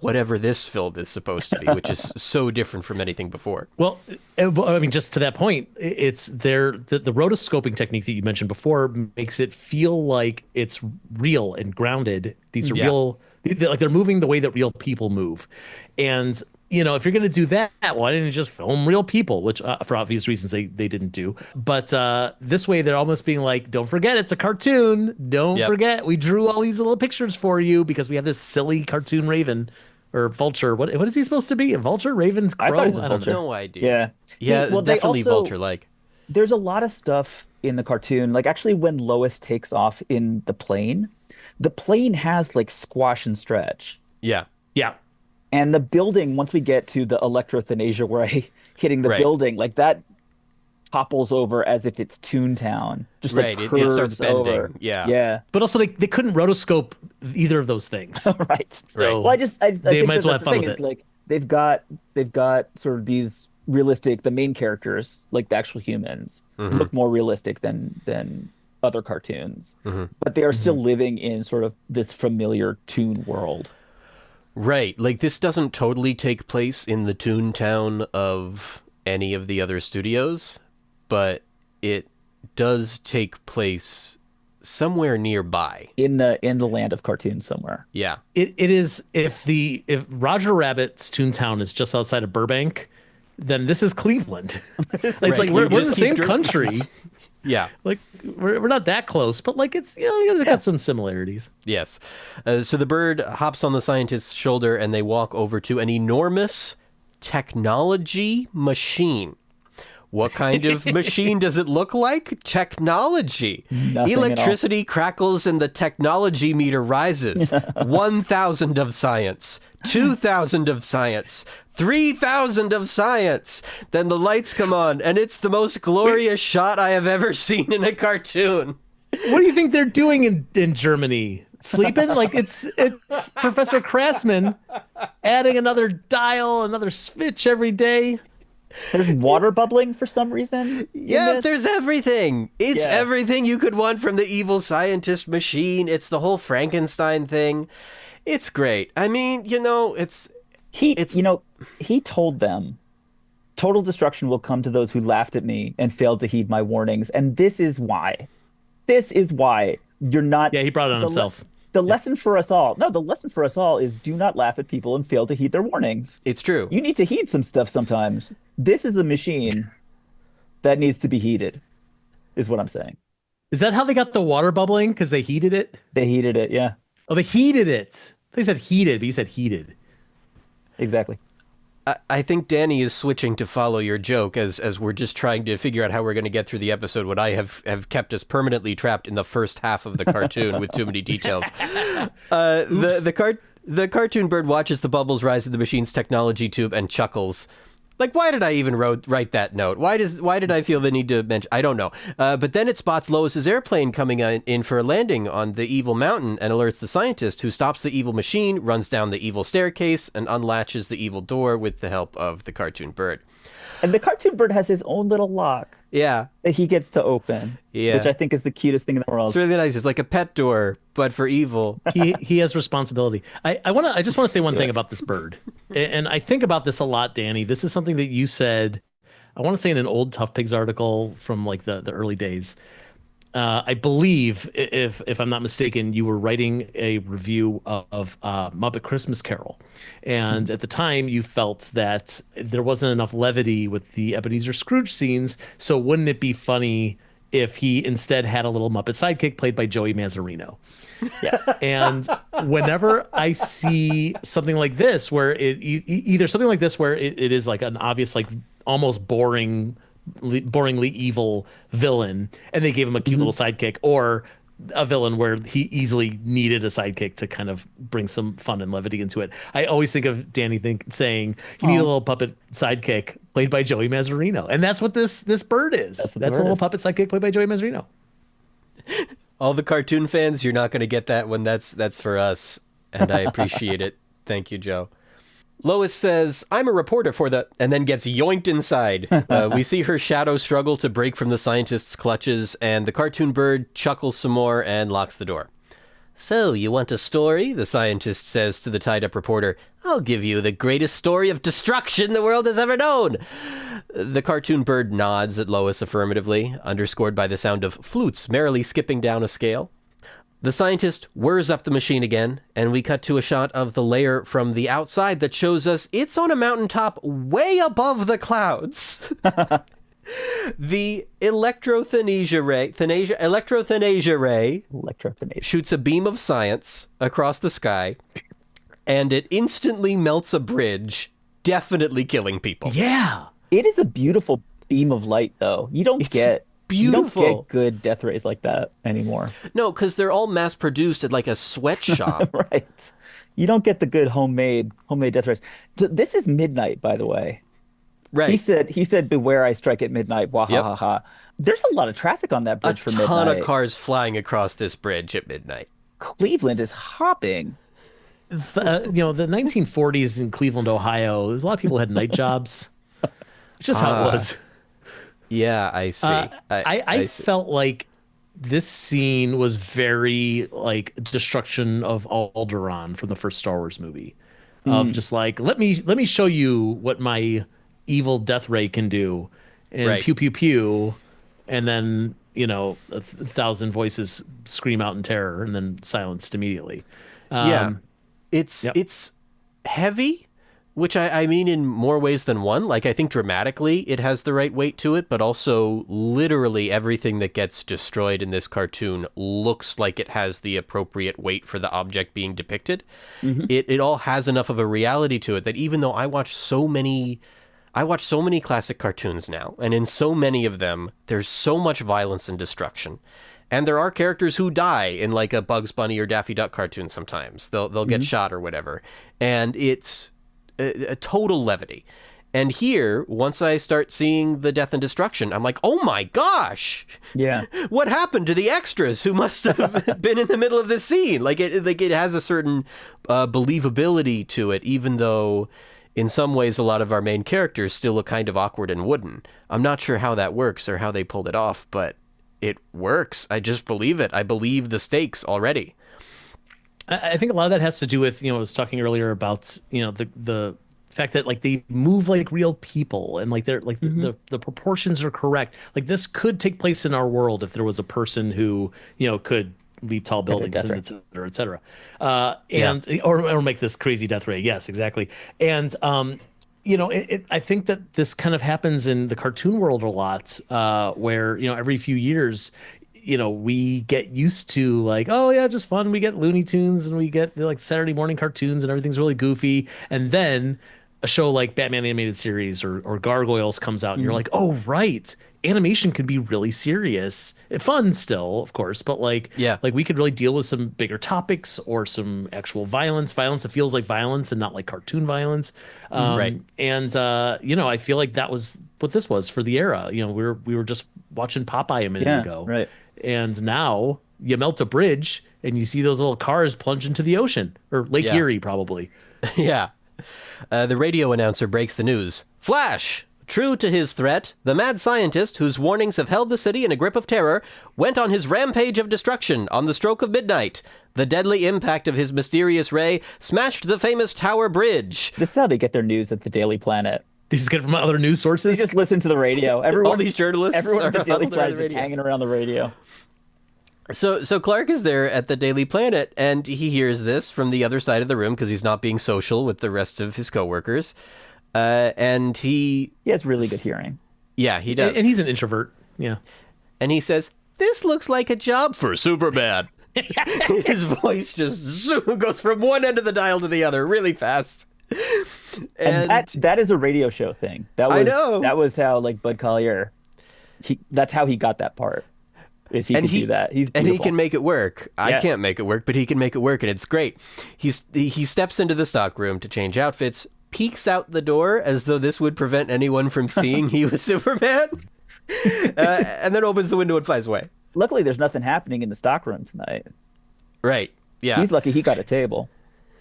whatever this film is supposed to be, which is so different from anything before. Well, I mean, just to that point, it's the rotoscoping technique that you mentioned before makes it feel like it's real and grounded. These are real, like they're moving the way that real people move. And, if you're going to do that, why didn't you just film real people, which for obvious reasons they didn't do. But this way they're almost being like, don't forget, it's a cartoon. Don't forget, we drew all these little pictures for you because we have this silly cartoon raven. Or vulture. What is he supposed to be? A vulture? Raven? Crow? I thought he was a vulture. No idea. Yeah. Well, definitely vulture-like. There's a lot of stuff in the cartoon. Like, actually, when Lois takes off in the plane has, like, squash and stretch. Yeah. Yeah. And the building, once we get to the electrothanasia hitting the building, like, that topples over as if it's Toontown. Just like it starts bending. Over. Yeah. But also they couldn't rotoscope either of those things. Right. So well, I think might as well have fun with it. Like they've got sort of these realistic, the main characters, like the actual humans, look more realistic than other cartoons. But they are still living in sort of this familiar Toon world. Right. Like, this doesn't totally take place in the Toontown of any of the other studios, but it does take place somewhere nearby in the land of cartoons somewhere. Yeah. It is if Roger Rabbit's Toontown is just outside of Burbank, then this is Cleveland. It's like we're in the same country. Yeah. Like we're not that close, but like it's it's got some similarities. Yes. So the bird hops on the scientist's shoulder and they walk over to an enormous technology machine. What kind of machine does it look like? Technology. Nothing Electricity crackles and the technology meter rises. 1,000 of science, 2,000 of science, 3,000 of science. Then the lights come on, and it's the most glorious shot I have ever seen in a cartoon. What do you think they're doing in Germany? Sleeping? Like it's Professor Krassman adding another dial, another switch every day. There's water bubbling for some reason. Yeah, there's everything. It's everything you could want from the evil scientist machine. It's the whole Frankenstein thing. It's great. I mean, he told them, total destruction will come to those who laughed at me and failed to heed my warnings. And this is why. You're not. Yeah, he brought it on himself. The lesson for us all. No, the lesson for us all is do not laugh at people and fail to heed their warnings. It's true. You need to heed some stuff sometimes. This is a machine that needs to be heated, is what I'm saying. Is that how they got the water bubbling? Because they heated it? They heated it, yeah. Oh, they heated it. They said heated, but you said heated. Exactly. I think Danny is switching to follow your joke as we're just trying to figure out how we're going to get through the episode when I have kept us permanently trapped in the first half of the cartoon with too many details. The cartoon bird watches the bubbles rise in the machine's technology tube and chuckles. Like, why did I even write that note? Why did I feel the need to mention? I don't know. But then it spots Lois's airplane coming in for a landing on the evil mountain and alerts the scientist, who stops the evil machine, runs down the evil staircase, and unlatches the evil door with the help of the cartoon bird. And the cartoon bird has his own little lock. Yeah. That he gets to open. Yeah. Which I think is the cutest thing in the world. It's really nice. It's like a pet door, but for evil. He has responsibility. I just want to say one thing about this bird. And I think about this a lot, Danny. This is something that you said, I want to say in an old ToughPigs article from like the early days. I believe, if I'm not mistaken, you were writing a review of Muppet Christmas Carol. And at the time, you felt that there wasn't enough levity with the Ebenezer Scrooge scenes. So wouldn't it be funny if he instead had a little Muppet sidekick played by Joey Mazzarino? Yes. And whenever I see something like this, where either something like this where it is like an obvious, like almost boringly evil villain, and they gave him a cute little sidekick, or a villain where he easily needed a sidekick to kind of bring some fun and levity into it. I always think of Danny saying, you need a little puppet sidekick played by Joey Mazzarino. And that's what this bird is. That's a little puppet sidekick played by Joey Mazzarino. All the cartoon fans, you're not going to get that one. That's for us. And I appreciate it. Thank you, Joe. Lois says, I'm a reporter for the... and then gets yoinked inside. We see her shadow struggle to break from the scientist's clutches, and the cartoon bird chuckles some more and locks the door. So, you want a story? The scientist says to the tied-up reporter. I'll give you the greatest story of destruction the world has ever known. The cartoon bird nods at Lois affirmatively, underscored by the sound of flutes merrily skipping down a scale. The scientist whirs up the machine again, and we cut to a shot of the layer from the outside that shows us it's on a mountaintop way above the clouds. The electrothanasia ray shoots a beam of science across the sky, and it instantly melts a bridge, definitely killing people. Yeah. It is a beautiful beam of light, though. You don't get good death rays like that anymore. No, because they're all mass produced at like a sweatshop. Right. You don't get the good homemade death rays. So this is midnight, by the way. Right. He said, beware I strike at midnight. Wah ha ha ha. There's a lot of traffic on that bridge for midnight. A ton of cars flying across this bridge at midnight. Cleveland is hopping. The 1940s in Cleveland, Ohio, a lot of people had night jobs. It's just how it was. Yeah, I see. I felt like this scene was very like destruction of Alderaan from the first Star Wars movie. Of just like, let me show you what my evil death ray can do, and pew pew pew, and then 1,000 voices scream out in terror and then silenced immediately. It's heavy. Which I mean in more ways than one. Like, I think dramatically it has the right weight to it, but also literally everything that gets destroyed in this cartoon looks like it has the appropriate weight for the object being depicted. Mm-hmm. It all has enough of a reality to it that even though I watch so many classic cartoons now, and in so many of them, there's so much violence and destruction. And there are characters who die in like a Bugs Bunny or Daffy Duck cartoon sometimes. They'll get shot or whatever. And it's a total levity. And here, once I start seeing the death and destruction, I'm like, oh my gosh! Yeah. What happened to the extras who must have been in the middle of this scene? It has a certain believability to it, even though in some ways a lot of our main characters still look kind of awkward and wooden. I'm not sure how that works or how they pulled it off, but it works. I just believe it. I believe the stakes already. I think a lot of that has to do with, I was talking earlier about, the fact that like they move like real people, and like they're like the proportions are correct. Like this could take place in our world if there was a person who, could leap tall buildings, and et cetera, et cetera. Or make this crazy death ray. Yes, exactly. And, I think that this kind of happens in the cartoon world a lot, where, every few years, we get used to like, oh yeah, just fun. We get Looney Tunes and we get like Saturday morning cartoons and everything's really goofy. And then a show like Batman Animated Series or Gargoyles comes out and you're like, oh, right. Animation can be really serious. Fun still, of course, but like we could really deal with some bigger topics or some actual violence that feels like violence and not like cartoon violence. Right. And I feel like that was what this was for the era. We were just watching Popeye a minute ago. Right. And now you melt a bridge and you see those little cars plunge into the ocean or Lake Erie, probably. Yeah. The radio announcer breaks the news. Flash! True to his threat, the mad scientist, whose warnings have held the city in a grip of terror, went on his rampage of destruction on the stroke of midnight. The deadly impact of his mysterious ray smashed the famous Tower Bridge. This is how they get their news at the Daily Planet. They just get it from other news sources? They just listen to the radio. All these journalists everyone at the Daily Planet is just radio. hanging around the radio. So Clark is there at the Daily Planet, and he hears this from the other side of the room because he's not being social with the rest of his coworkers. And he has really good hearing. Yeah, he does. And he's an introvert. Yeah. And he says, "This looks like a job for Superman." His voice just goes from one end of the dial to the other really fast. And that is a radio show thing. I know. That was how Bud Collyer, that's how he got that part. He can do that. And he can make it work. I can't make it work, but he can make it work, and it's great. He steps into the stock room to change outfits, peeks out the door as though this would prevent anyone from seeing he was Superman, and then opens the window and flies away. Luckily, there's nothing happening in the stockroom tonight. Right. Yeah. He's lucky he got a table.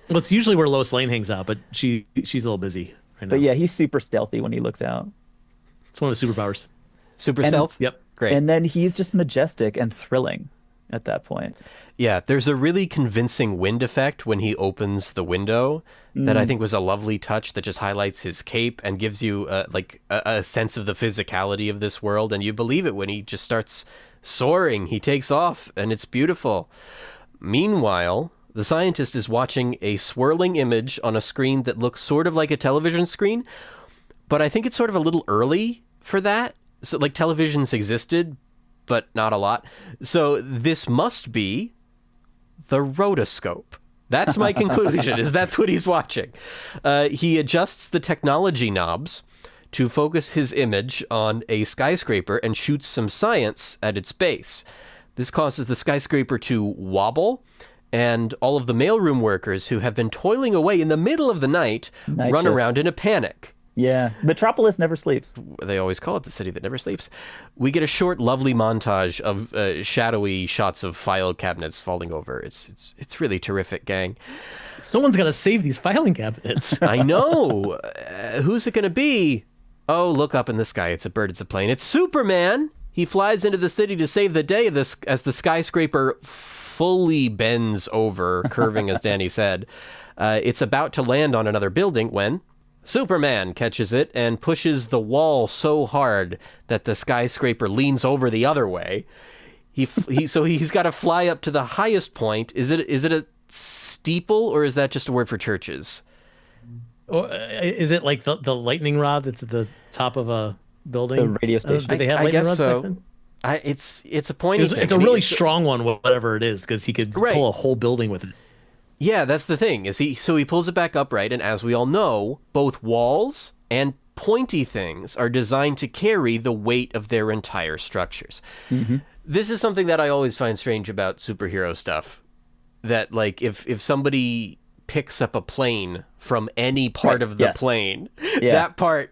Well, it's usually where Lois Lane hangs out, but she's a little busy right now. But yeah, he's super stealthy when he looks out. It's one of his superpowers. Stealth? Yep. Great. And then he's just majestic and thrilling at that point. Yeah, there's a really convincing wind effect when he opens the window that I think was a lovely touch that just highlights his cape and gives you a sense of the physicality of this world. And you believe it when he just starts soaring. He takes off, and it's beautiful. Meanwhile, the scientist is watching a swirling image on a screen that looks sort of like a television screen, but I think it's sort of a little early for that. So, televisions existed, but not a lot. So this must be the rotoscope. That's my conclusion, is that's what he's watching. He adjusts the technology knobs to focus his image on a skyscraper and shoots some science at its base. This causes the skyscraper to wobble, and all of the mailroom workers who have been toiling away in the middle of the night run around in a panic. Yeah, Metropolis never sleeps. They always call it the city that never sleeps. We get a short, lovely montage of shadowy shots of file cabinets falling over. It's really terrific, gang. Someone's got to save these filing cabinets. I know. Who's it going to be? Oh, look up in the sky. It's a bird. It's a plane. It's Superman. He flies into the city to save the day as the skyscraper fully bends over, curving, as Danny said. It's about to land on another building when Superman catches it and pushes the wall so hard that the skyscraper leans over the other way. So he's got to fly up to the highest point. Is it a steeple, or is that just a word for churches? Or is it like the lightning rod that's at the top of a building? The radio station. Did they have lightning rods so. back then? It's a pointy thing. It's a really strong one, whatever it is, because he could pull a whole building with it. Yeah, that's the thing. So he pulls it back upright, and as we all know, both walls and pointy things are designed to carry the weight of their entire structures. Mm-hmm. This is something that I always find strange about superhero stuff. That if somebody picks up a plane from any part of the plane, that part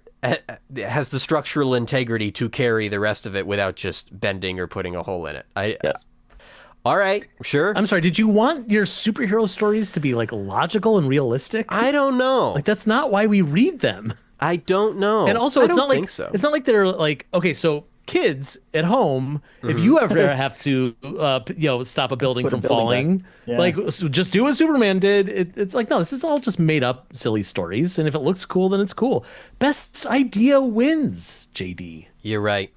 has the structural integrity to carry the rest of it without just bending or putting a hole in it. Yes. All right, sure. I'm sorry, did you want your superhero stories to be logical and realistic? I don't know. That's not why we read them. I don't know. And also, it's not like so. It's not like they're okay, so kids at home, if you ever have to stop a building from falling, so just do what Superman did. It's no, this is all just made up silly stories, and if it looks cool, then it's cool. Best idea wins, JD. You're right.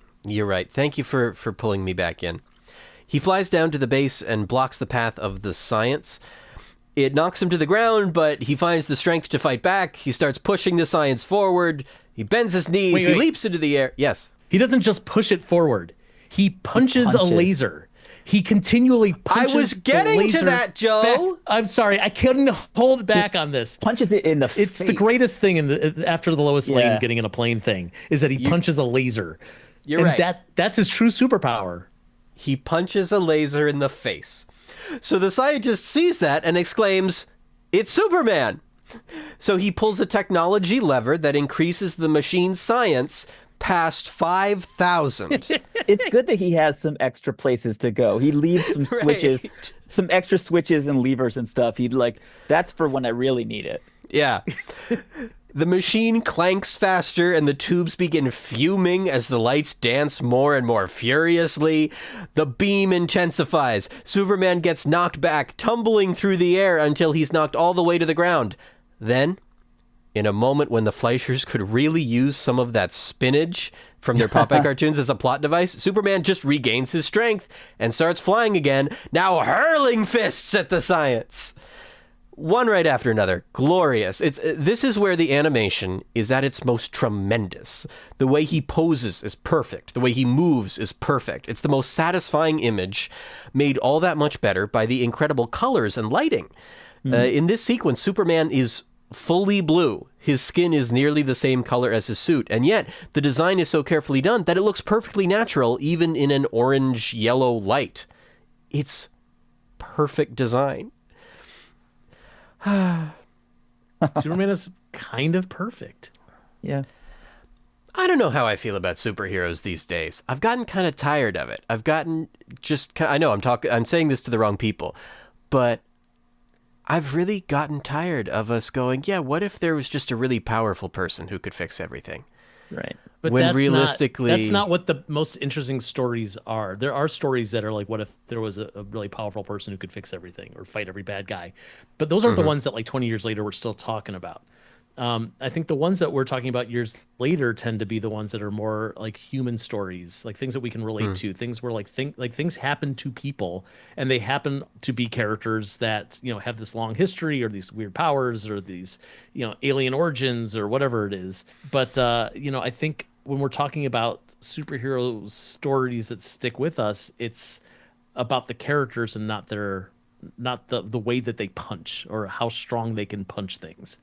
Thank you for pulling me back in. He flies down to the base and blocks the path of the science. It knocks him to the ground, but he finds the strength to fight back. He starts pushing the science forward. He bends his knees. He leaps into the air. Yes. He doesn't just push it forward. He punches a laser. He continually punches. I was getting to that, Joe. I'm sorry, I couldn't hold back on this. Punches it in the face. It's the greatest thing after the Lois Lane getting in a plane thing is that he punches a laser. You're right. That's his true superpower. He punches a laser in the face. So the scientist sees that and exclaims, "It's Superman!" So he pulls a technology lever that increases the machine's science past 5,000. It's good that he has some extra places to go. He leaves some switches, some extra switches and levers and stuff. He'd that's for when I really need it. Yeah. The machine clanks faster and the tubes begin fuming as the lights dance more and more furiously. The beam intensifies. Superman gets knocked back, tumbling through the air until he's knocked all the way to the ground. Then, in a moment when the Fleischers could really use some of that spinach from their Popeye cartoons as a plot device, Superman just regains his strength and starts flying again, now hurling fists at the science. One right after another. Glorious. This is where the animation is at its most tremendous. The way he poses is perfect. The way he moves is perfect. It's the most satisfying image, made all that much better by the incredible colors and lighting. In this sequence, Superman is fully blue. His skin is nearly the same color as his suit, and yet the design is so carefully done that it looks perfectly natural even in an orange-yellow light. It's perfect design. Superman is kind of perfect. Yeah. I don't know how I feel about superheroes these days. I've gotten kind of tired of it. I've gotten I know I'm saying this to the wrong people, but I've really gotten tired of us going, yeah, what if there was just a really powerful person who could fix everything? Right. But when that's not what the most interesting stories are. There are stories that are like, what if there was a really powerful person who could fix everything or fight every bad guy? But those aren't the ones that 20 years later we're still talking about. I think the ones that we're talking about years later tend to be the ones that are more like human stories, like things that we can relate to, things where things happen to people and they happen to be characters that, have this long history or these weird powers or these, alien origins or whatever it is. But, I think when we're talking about superhero stories that stick with us, it's about the characters and not the way that they punch or how strong they can punch things.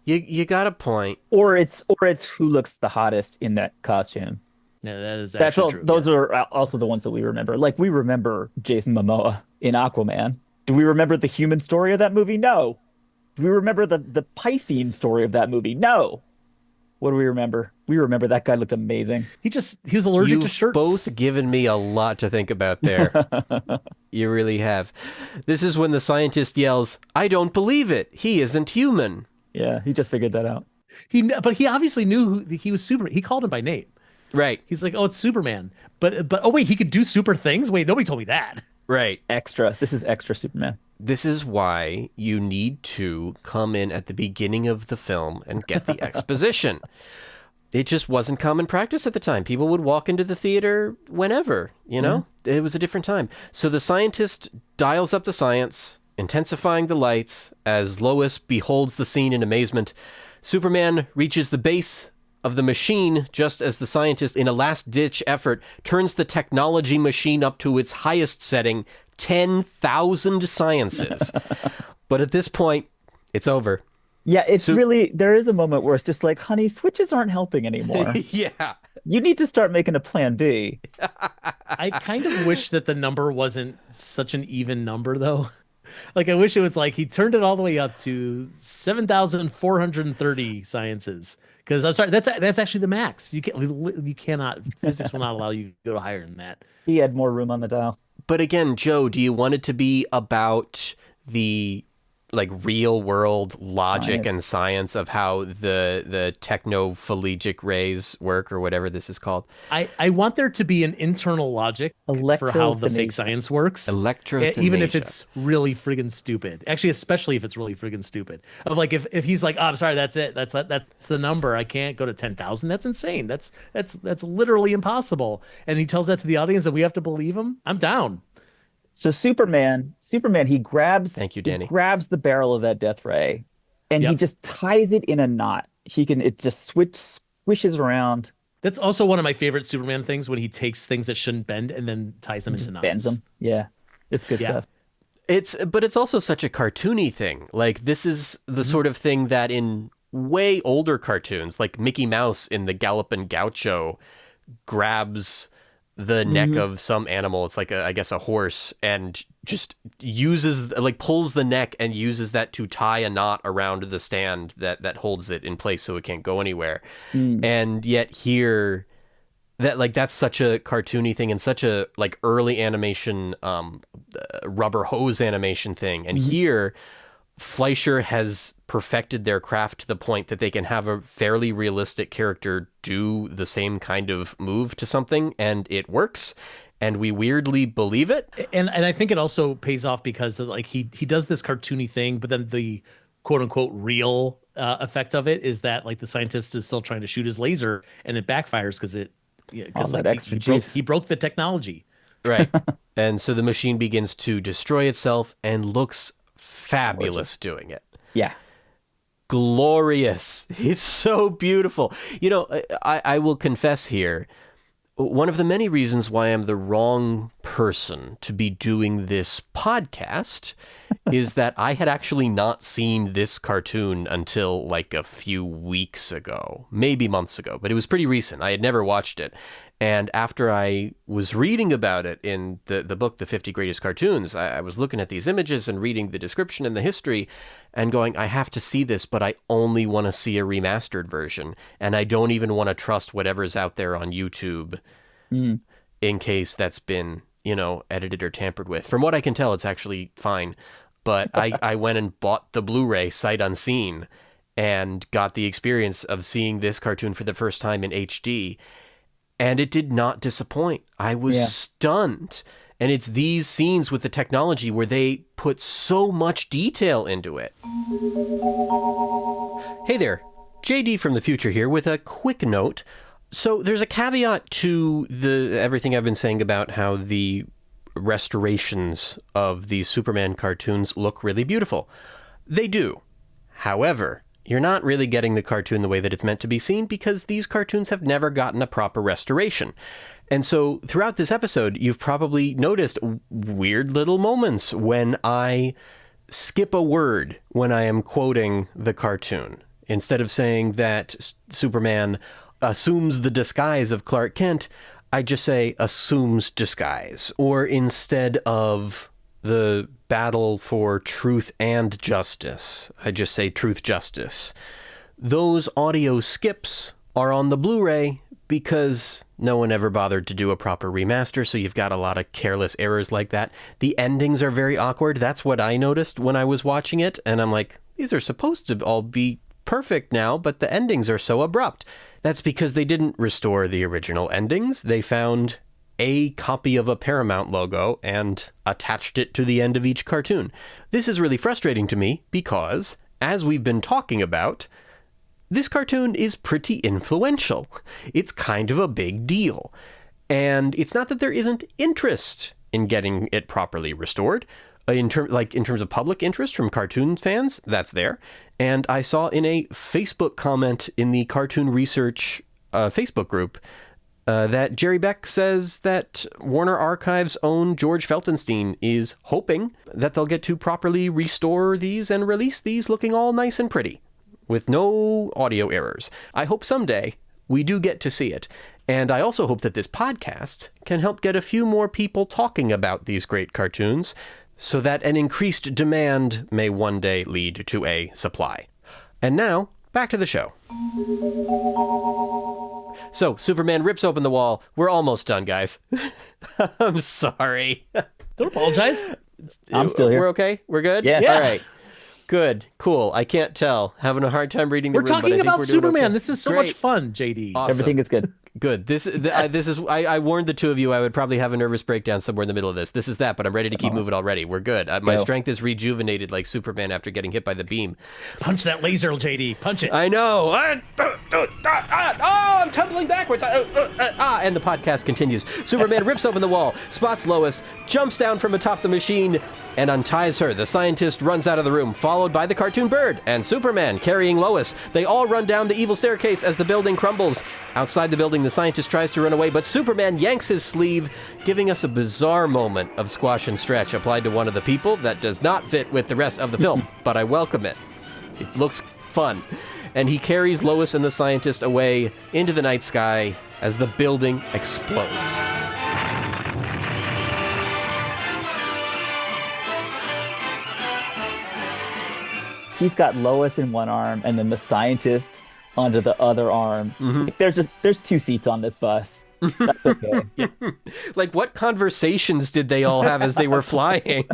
You got a point. Or it's who looks the hottest in that costume. Yeah, that is actually true. Those are also the ones that we remember. Like we remember Jason Momoa in Aquaman. Do we remember the human story of that movie? No. Do we remember the Piscean story of that movie? No. What do we remember? We remember that guy looked amazing. He was allergic to shirts. Both given me a lot to think about there. You really have. This is when the scientist yells, "I don't believe it. He isn't human." Yeah, he just figured that out. But he obviously knew he was Superman. He called him by name. Right. He's like, "Oh, it's Superman." But oh wait, he could do super things? Wait, nobody told me that. Right. Extra. This is extra Superman. This is why you need to come in at the beginning of the film and get the exposition. It just wasn't common practice at the time. People would walk into the theater whenever, It was a different time. So the scientist dials up the science, intensifying the lights as Lois beholds the scene in amazement. Superman reaches the base of the machine just as the scientist, in a last-ditch effort, turns the technology machine up to its highest setting, 10,000 sciences. But at this point, it's over. Yeah, there is a moment where it's just like, honey, switches aren't helping anymore. Yeah. You need to start making a plan B. I kind of wish that the number wasn't such an even number, though. Like, I wish it was like he turned it all the way up to 7,430 sciences. Because I'm sorry, that's actually the max. You cannot. Physics will not allow you to go higher than that. He had more room on the dial. But again, Joe, do you want it to be about the real world logic and science of how the technophalangic rays work, or whatever this is called? I want there to be an internal logic for how the fake science works. Even if it's really friggin' stupid. Actually, especially if it's really friggin' stupid. Of like if he's like, "Oh, I'm sorry, that's it. That's the number. I can't go to 10,000. That's insane. That's literally impossible." And he tells that to the audience and we have to believe him. I'm down. So Superman, he grabs. Thank you, Danny. He grabs the barrel of that death ray, and he just ties it in a knot. It just swishes around, That's also one of my favorite Superman things, when he takes things that shouldn't bend and then ties them into knots. Bends them. Yeah. It's good stuff. But it's also such a cartoony thing. Like, this is the sort of thing that in way older cartoons, like Mickey Mouse in the Gallopin' Gaucho grabs the neck of some animal. It's like, I guess, a horse, and just pulls the neck and uses that to tie a knot around the stand that holds it in place so it can't go anywhere. And yet here, that's such a cartoony thing and such a early animation, rubber hose animation thing. And here, Fleischer has perfected their craft to the point that they can have a fairly realistic character do the same kind of move to something, and it works, and we weirdly believe it. And I think it also pays off because he does this cartoony thing, but then the quote unquote real effect of it is that the scientist is still trying to shoot his laser, and it backfires because he broke the technology. Right. And so the machine begins to destroy itself and looks fabulous doing it. Yeah. Glorious. It's so beautiful. I will confess here, one of the many reasons why I'm the wrong person to be doing this podcast is that I had actually not seen this cartoon until a few weeks ago, maybe months ago, but it was pretty recent. I had never watched it. And after I was reading about it in the book, The 50 Greatest Cartoons, I was looking at these images and reading the description and the history and going, I have to see this, but I only want to see a remastered version. And I don't even want to trust whatever's out there on YouTube in case that's been, edited or tampered with. From what I can tell, it's actually fine. But I went and bought the Blu-ray sight unseen and got the experience of seeing this cartoon for the first time in HD. And it did not disappoint. I was stunned. And it's these scenes with the technology where they put so much detail into it. Hey there, JD from the future here with a quick note. So there's a caveat to everything I've been saying about how the restorations of the Superman cartoons look really beautiful. They do. However, you're not really getting the cartoon the way that it's meant to be seen because these cartoons have never gotten a proper restoration. And so throughout this episode, you've probably noticed weird little moments when I skip a word when I am quoting the cartoon. Instead of saying that Superman assumes the disguise of Clark Kent, I just say assumes disguise. Or instead of the battle for truth and justice, I just say truth, justice. Those audio skips are on the Blu-ray because no one ever bothered to do a proper remaster, so you've got a lot of careless errors like that. The endings are very awkward. That's what I noticed when I was watching it, and I'm like, these are supposed to all be perfect now, but the endings are so abrupt. That's because they didn't restore the original endings. They found a copy of a Paramount logo and attached it to the end of each cartoon. This is really frustrating to me because, as we've been talking about, this cartoon is pretty influential. It's kind of a big deal. And it's not that there isn't interest in getting it properly restored. In terms of public interest from cartoon fans, that's there. And I saw in a Facebook comment in the Cartoon Research Facebook group that Jerry Beck says that Warner Archives' own George Feltenstein is hoping that they'll get to properly restore these and release these looking all nice and pretty, with no audio errors. I hope someday we do get to see it. And I also hope that this podcast can help get a few more people talking about these great cartoons, so that an increased demand may one day lead to a supply. And now, back to the show. So, Superman rips open the wall. We're almost done, guys. I'm sorry. Don't apologize. I'm still here. We're okay? We're good? Yeah. All right. Good. Cool. I can't tell. Having a hard time reading the We're room, talking but I think about we're doing Superman. okay. This is so Great. much fun, JD. Awesome. Everything is good. Good. This is. I warned the two of you I would probably have a nervous breakdown somewhere in the middle of this. This is that, but I'm ready to keep moving already. We're good. My strength is rejuvenated like Superman after getting hit by the beam. Punch that laser, JD. Punch it. I know. I'm tumbling backwards. And the podcast continues. Superman rips open the wall, spots Lois, jumps down from atop the machine, and unties her. The scientist runs out of the room, followed by the cartoon bird and Superman carrying Lois. They all run down the evil staircase as the building crumbles. Outside the building, the scientist tries to run away, but Superman yanks his sleeve, giving us a bizarre moment of squash and stretch applied to one of the people that does not fit with the rest of the film, but I welcome it. It looks fun. And he carries Lois and the scientist away into the night sky as the building explodes. He's got Lois in one arm and then the scientist under the other arm. Mm-hmm. There's 2 seats on this bus. That's okay. Yeah. Like, what conversations did they all have as they were flying?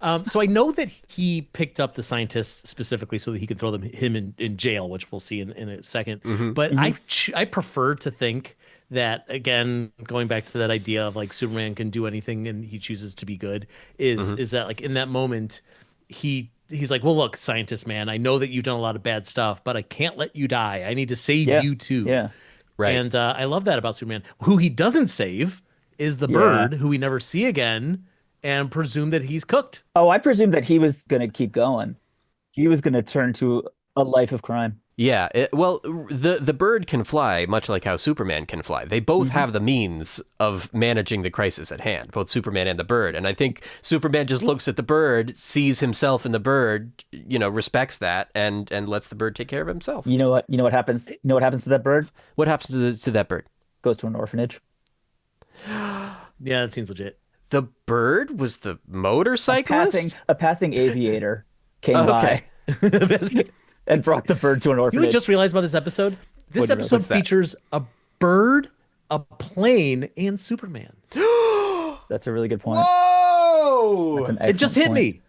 So I know that he picked up the scientist specifically so that he could throw him in jail, which we'll see in a second. Mm-hmm. But I prefer to think that, again, going back to that idea of like Superman can do anything and he chooses to be good, is that like in that moment he's like, well, look, scientist man, I know that you've done a lot of bad stuff, but I can't let you die. I need to save you too. Yeah. Right. And I love that about Superman. Who he doesn't save is the bird, who we never see again, and presume that he's cooked. Oh, I presumed that he was going to keep going. He was going to turn to a life of crime. Yeah, well, the bird can fly, much like how Superman can fly. They both have the means of managing the crisis at hand, both Superman and the bird. And I think Superman just looks at the bird, sees himself in the bird, respects that, and lets the bird take care of himself. You know what happens? You know what happens to that bird? What happens to that bird? Goes to an orphanage. Yeah, that seems legit. The bird was the motorcyclist? A passing aviator came by. And brought the bird to an orphanage. You know what I just realized about this episode? This episode features a bird, a plane, and Superman. That's a really good point. Whoa! It just hit me.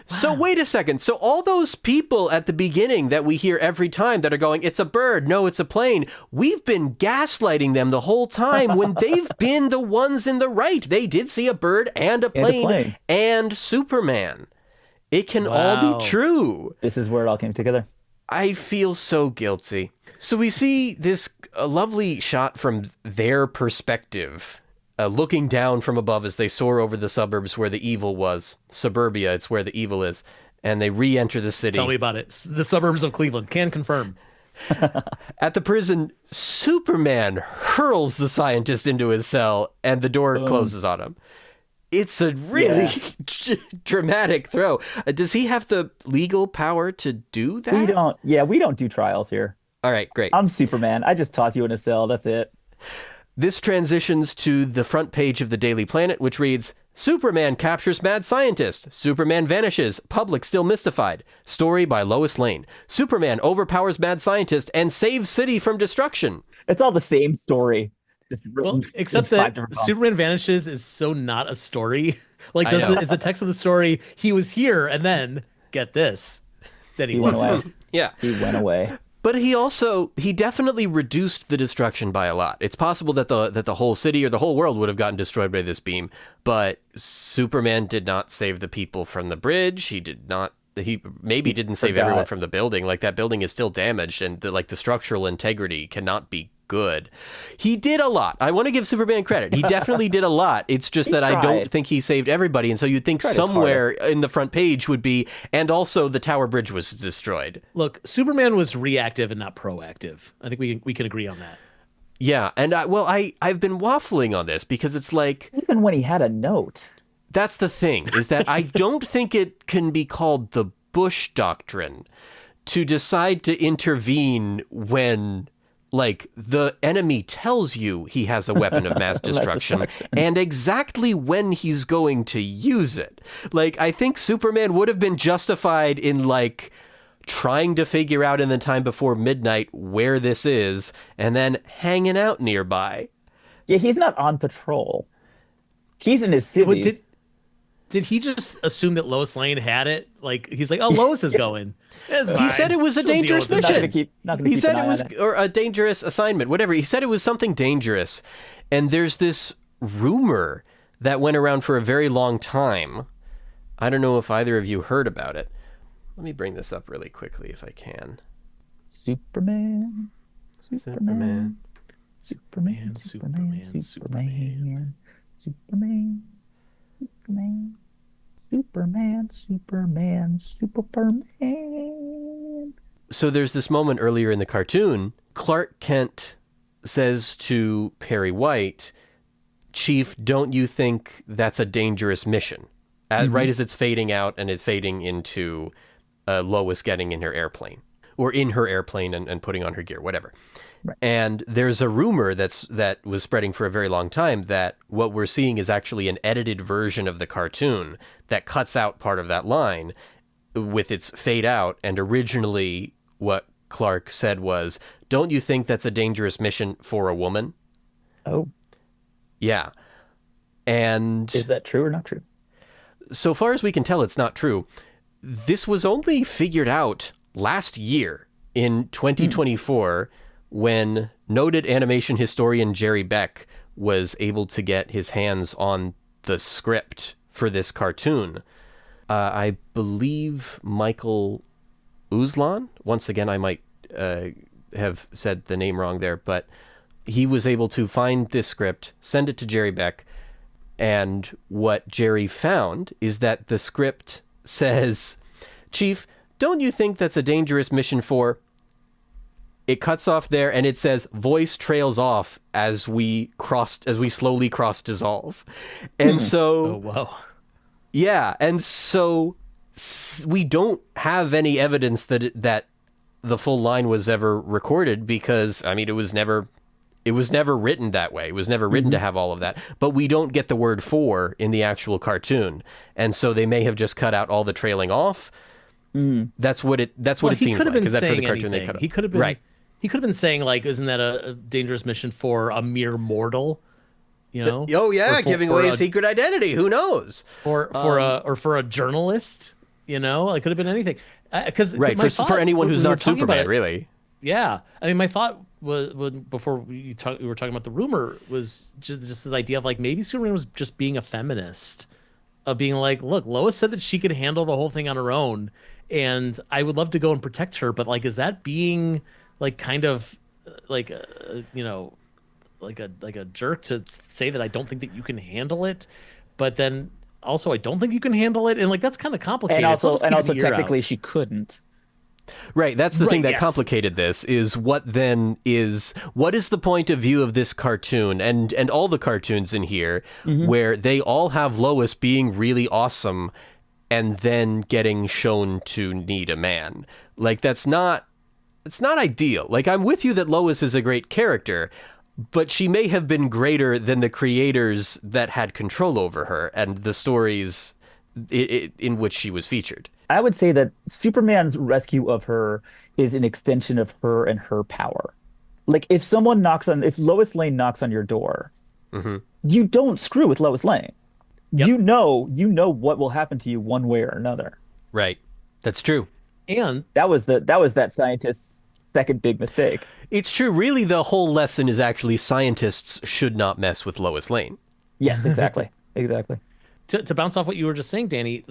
So wait a second. So all those people at the beginning that we hear every time that are going, it's a bird, no, it's a plane. We've been gaslighting them the whole time when they've been the ones in the right. They did see a bird and a plane and Superman. It can all be true. This is where it all came together. I feel so guilty. So we see this lovely shot from their perspective, looking down from above as they soar over the suburbs where the evil was. Suburbia, it's where the evil is. And they re-enter the city. Tell me about it. The suburbs of Cleveland. Can confirm. At the prison, Superman hurls the scientist into his cell and the door closes on him. It's a really dramatic throw. Does he have the legal power to do that? We don't do trials here. All right, great. I'm Superman. I just toss you in a cell. That's it. This transitions to the front page of the Daily Planet, which reads, Superman captures mad scientist. Superman vanishes. Public still mystified. Story by Lois Lane. Superman overpowers mad scientist and saves city from destruction. It's all the same story. Well, except that Superman vanishes is so not a story. Like, is the text of the story, he was here, and then, get this, that he went away. Yeah. He went away. But he definitely reduced the destruction by a lot. It's possible that the whole city or the whole world would have gotten destroyed by this beam, but Superman did not save the people from the bridge. He maybe didn't save everyone from the building. Like, that building is still damaged, and the structural integrity cannot be good. He did a lot. I want to give Superman credit. He definitely did a lot. It's just that I don't think he saved everybody. And so you'd think somewhere in the front page would be, and also the Tower Bridge was destroyed. Look, Superman was reactive and not proactive. I think we can agree on that. Yeah. And I've been waffling on this because it's like, even when he had a note. That's the thing, is that I don't think it can be called the Bush Doctrine to decide to intervene when, like, the enemy tells you he has a weapon of mass destruction and exactly when he's going to use it. Like, I think Superman would have been justified in, like, trying to figure out in the time before midnight where this is and then hanging out nearby. Yeah, he's not on patrol. He's in his cities. Did he just assume that Lois Lane had it? Like, he's like, oh, Lois is going. He said it was a dangerous mission. He said it was or a dangerous assignment, whatever. He said it was something dangerous. And there's this rumor that went around for a very long time. I don't know if either of you heard about it. Let me bring this up really quickly if I can. Superman. Superman. Superman. Superman. Superman. Superman. Superman. Superman. Superman. Superman. So there's this moment earlier in the cartoon. Clark Kent says to Perry White, Chief, don't you think that's a dangerous mission? Right as it's fading out and it's fading into Lois getting in her airplane. Or in her airplane and putting on her gear, whatever. Right. And there's a rumor that was spreading for a very long time that what we're seeing is actually an edited version of the cartoon that cuts out part of that line with its fade out. And originally what Clark said was, don't you think that's a dangerous mission for a woman? Oh. Yeah. And is that true or not true? So far as we can tell, it's not true. This was only figured out last year in 2024 when noted animation historian Jerry Beck was able to get his hands on the script for this cartoon. I believe Michael Uzlan, once again I might have said the name wrong there, but he was able to find this script, send it to Jerry Beck, and what Jerry found is that the script says, Chief, don't you think that's a dangerous mission for... It cuts off there and it says, voice trails off as we slowly cross dissolve. And so... Oh, wow. Yeah, and so we don't have any evidence that the full line was ever recorded because, I mean, it was never written that way. It was never written to have all of that. But we don't get the word for in the actual cartoon. And so they may have just cut out all the trailing off. That's what it seems like. Because that's for the cartoon they cut off. He could have been right. He could have been saying, like, isn't that a dangerous mission for a mere mortal? You know? Oh yeah, giving away a secret identity. Who knows? For a journalist, you know, it could have been anything. Because for anyone who's not Superman, really. Yeah, I mean, my thought was before we were talking about the rumor was just this idea of like maybe Superman was just being a feminist, of being like, look, Lois said that she could handle the whole thing on her own, and I would love to go and protect her, but like, is that being like kind of like like a jerk to say that I don't think that you can handle it, but then also I don't think you can handle it, and like that's kind of complicated. And also technically she couldn't. Right, that's the thing that complicated this, is what is the point of view of this cartoon and all the cartoons in here where they all have Lois being really awesome and then getting shown to need a man. Like it's not ideal. Like I'm with you that Lois is a great character, but she may have been greater than the creators that had control over her and the stories in which she was featured. I would say that Superman's rescue of her is an extension of her and her power. Like if Lois Lane knocks on your door, you don't screw with Lois Lane. Yep. You know what will happen to you one way or another. Right. That's true. And that was that scientist's second big mistake. It's true. Really, the whole lesson is actually scientists should not mess with Lois Lane. Yes, exactly. Exactly. To bounce off what you were just saying, Danny,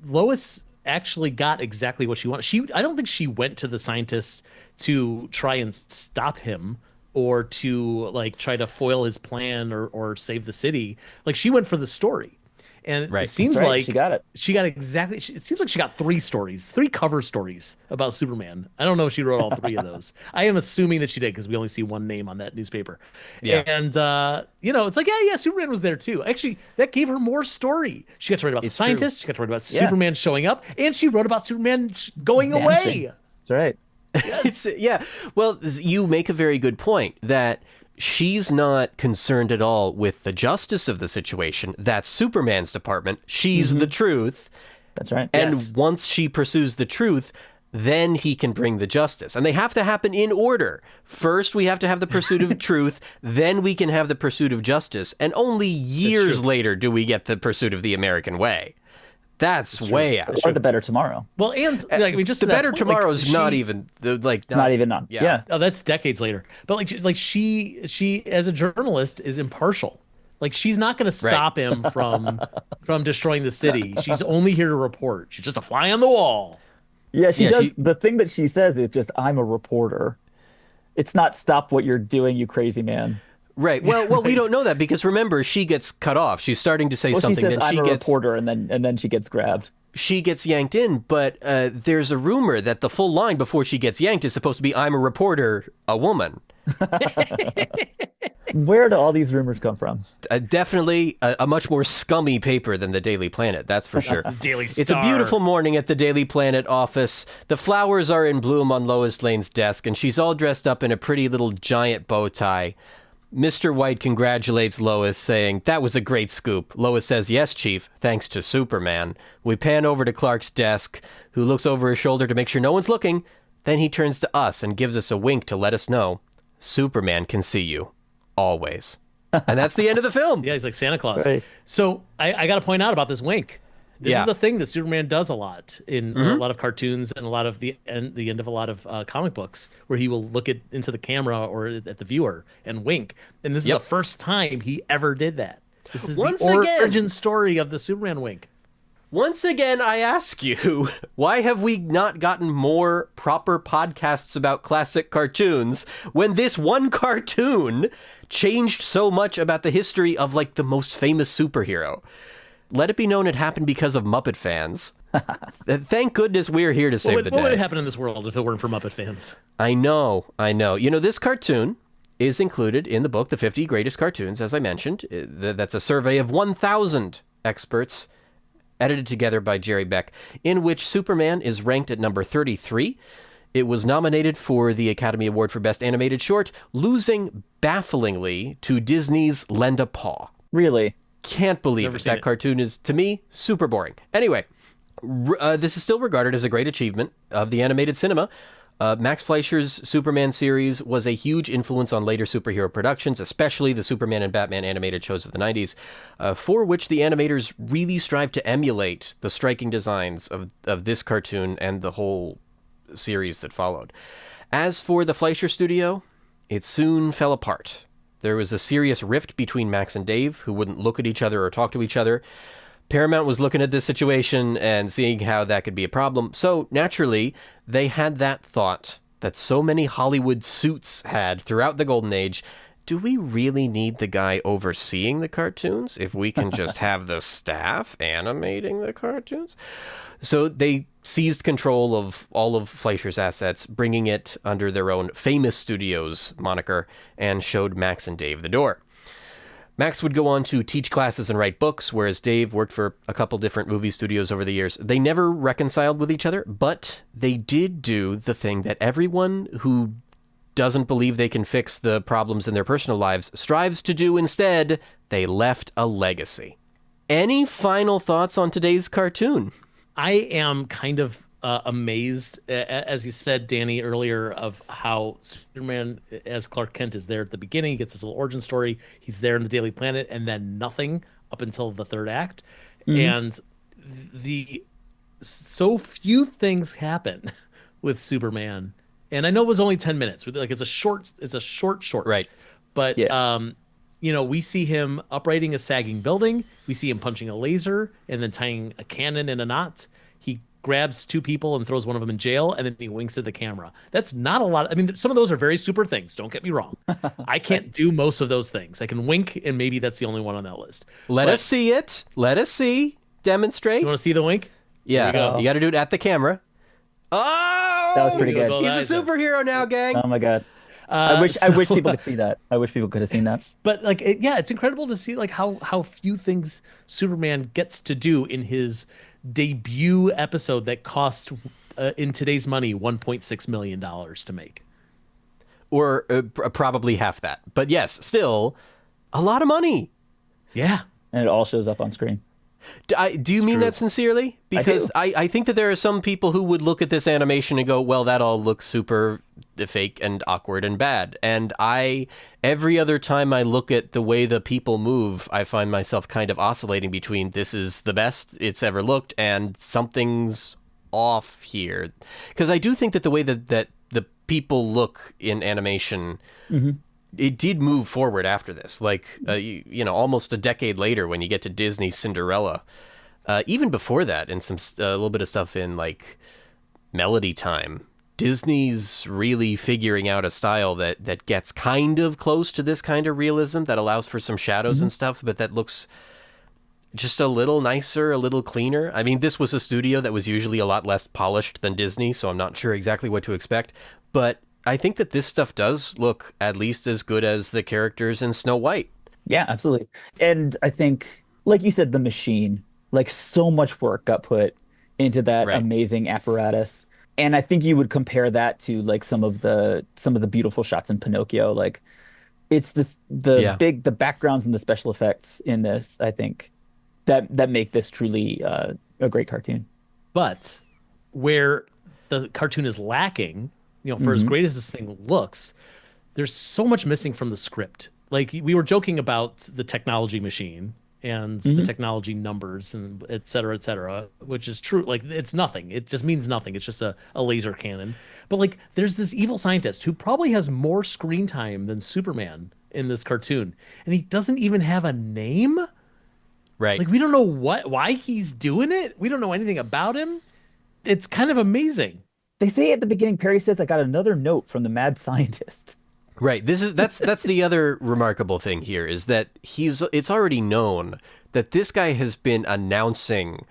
Lois actually got exactly what she wanted. I don't think she went to the scientists to try and stop him or to like try to foil his plan or save the city. Like she went for the story. And it seems like she got it. She got exactly. It seems like she got three cover stories about Superman. I don't know if she wrote all three of those. I am assuming that she did because we only see one name on that newspaper. Yeah. And it's like yeah, Superman was there too. Actually, that gave her more story. She got to write about the scientists. She got to write about Superman showing up, and she wrote about Superman going away. That's right. Well, you make a very good point that she's not concerned at all with the justice of the situation. That's Superman's department. She's the truth. That's right. And once she pursues the truth, then he can bring the justice. And they have to happen in order. First, we have to have the pursuit of truth. Then we can have the pursuit of justice. And only years later do we get the pursuit of the American way. That's way out. Or the better tomorrow. Well, and like, I mean, just the better tomorrow is not even like. It's not even on. Yeah. Oh, that's decades later. But like she as a journalist is impartial. Like she's not going to stop him from destroying the city. She's only here to report. She's just a fly on the wall. Yeah, she does. The thing that she says is just, "I'm a reporter." It's not "Stop what you're doing, you crazy man." Right. Well, we don't know that because remember, she gets cut off. She's starting to say something. She says, then I'm a reporter, and then she gets grabbed. she gets yanked in, but there's a rumor that the full line before she gets yanked is supposed to be, "I'm a reporter, a woman." Where do all these rumors come from? Definitely a much more scummy paper than the Daily Planet, that's for sure. Daily Star. It's a beautiful morning at the Daily Planet office. The flowers are in bloom on Lois Lane's desk, and she's all dressed up in a pretty little giant bow tie. Mr. White congratulates Lois, saying, "That was a great scoop." Lois says, "Yes, Chief, thanks to Superman." We pan over to Clark's desk, who looks over his shoulder to make sure no one's looking. Then he turns to us and gives us a wink to let us know, Superman can see you. Always. And that's the end of the film. Yeah, he's like Santa Claus. Right. So I got to point out about this wink. This is a thing that Superman does a lot in a lot of cartoons and a lot of the end of a lot of comic books, where he will look into the camera or at the viewer and wink. And this is the first time he ever did that. This is the origin story of the Superman wink. Once again, I ask you, why have we not gotten more proper podcasts about classic cartoons when this one cartoon changed so much about the history of, like, the most famous superhero? Let it be known it happened because of Muppet fans. Thank goodness we're here to save the day. What would have happened in this world if it weren't for Muppet fans? I know. You know, this cartoon is included in the book, The 50 Greatest Cartoons, as I mentioned. That's a survey of 1,000 experts edited together by Jerry Beck, in which Superman is ranked at number 33. It was nominated for the Academy Award for Best Animated Short, losing bafflingly to Disney's Lend a Paw. Really? Can't believe it. That cartoon is, to me, super boring. Anyway, this is still regarded as a great achievement of the animated cinema. Max Fleischer's Superman series was a huge influence on later superhero productions, especially the Superman and Batman animated shows of the 90s, for which the animators really strived to emulate the striking designs of this cartoon and the whole series that followed. As for the Fleischer studio, it soon fell apart. There was a serious rift between Max and Dave, who wouldn't look at each other or talk to each other. Paramount was looking at this situation and seeing how that could be a problem. So, naturally, they had that thought that so many Hollywood suits had throughout the Golden Age. Do we really need the guy overseeing the cartoons if we can just have the staff animating the cartoons? So they seized control of all of Fleischer's assets, bringing it under their own Famous Studios moniker, and showed Max and Dave the door. Max would go on to teach classes and write books, whereas Dave worked for a couple different movie studios over the years. They never reconciled with each other, but they did do the thing that everyone who doesn't believe they can fix the problems in their personal lives strives to do instead. They left a legacy. Any final thoughts on today's cartoon? I am kind of amazed, as you said, Danny, earlier, of how Superman as Clark Kent is there at the beginning. He gets his little origin story. He's there in the Daily Planet, and then nothing up until the third act. And so few things happen with Superman. And I know it was only 10 minutes. Like, it's a short. Right. But we see him uprighting a sagging building. We see him punching a laser and then tying a cannon in a knot. He grabs two people and throws one of them in jail, and then he winks at the camera. That's not a lot. I mean, some of those are very super things. Don't get me wrong. I can't do most of those things. I can wink, and maybe that's the only one on that list. Let us see it. Let us see. Demonstrate. You want to see the wink? Yeah. You got to do it at the camera. Oh! That was pretty good. He's a superhero now, gang. Oh, my God. I wish people could see that. I wish people could have seen that. But it's incredible to see like how few things Superman gets to do in his debut episode that cost in today's money $1.6 million to make, or probably half that. But yes, still a lot of money. Yeah, and it all shows up on screen. Do you mean that sincerely? Because I think that there are some people who would look at this animation and go, well, that all looks super fake and awkward and bad. And every other time I look at the way the people move, I find myself kind of oscillating between this is the best it's ever looked and something's off here. Because I do think that the way that the people look in animation... Mm-hmm. It did move forward after this, like, almost a decade later when you get to Disney's Cinderella. Even before that, and a little bit of stuff in, like, Melody Time, Disney's really figuring out a style that gets kind of close to this kind of realism that allows for some shadows and stuff, but that looks just a little nicer, a little cleaner. I mean, this was a studio that was usually a lot less polished than Disney, so I'm not sure exactly what to expect. But I think that this stuff does look at least as good as the characters in Snow White. Yeah, absolutely. And I think, like you said, the machine, like so much work got put into that Right. amazing apparatus. And I think you would compare that to like some of the beautiful shots in Pinocchio. Like it's this Yeah. the backgrounds and the special effects in this, I think, that make this truly a great cartoon. But where the cartoon is lacking, for as great as this thing looks, there's so much missing from the script. Like we were joking about the technology machine and the technology numbers and et cetera, which is true. Like it's nothing. It just means nothing. It's just a laser cannon. But like there's this evil scientist who probably has more screen time than Superman in this cartoon. And he doesn't even have a name. Right. Like we don't know why he's doing it. We don't know anything about him. It's kind of amazing. They say at the beginning, Perry says, I got another note from the mad scientist. Right. That's the other remarkable thing here is that it's already known that this guy has been announcing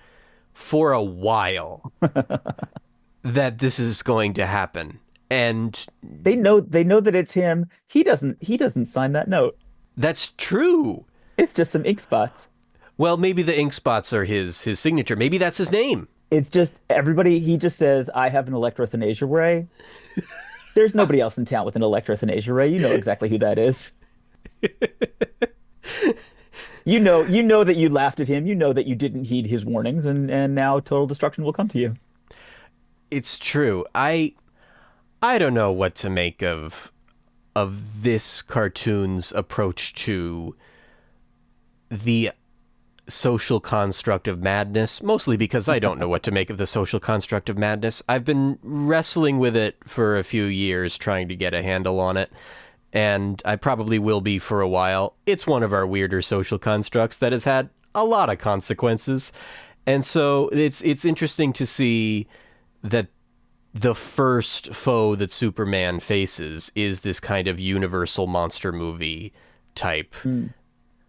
for a while that this is going to happen. And They know that it's him. He doesn't sign that note. that's true. It's just some ink spots. Well, maybe the ink spots are his signature. Maybe that's his name. It's just everybody, he just says, I have an electrothanasia ray. There's nobody else in town with an electrothanasia ray. You know exactly who that is. You know that you laughed at him. You know that you didn't heed his warnings, and now total destruction will come to you. It's true. I don't know what to make of this cartoon's approach to the social construct of madness, mostly because I don't know what to make of the social construct of madness. I've been wrestling with it for a few years, trying to get a handle on it, and I probably will be for a while. It's one of our weirder social constructs that has had a lot of consequences, and so it's interesting to see that the first foe that Superman faces is this kind of universal monster movie type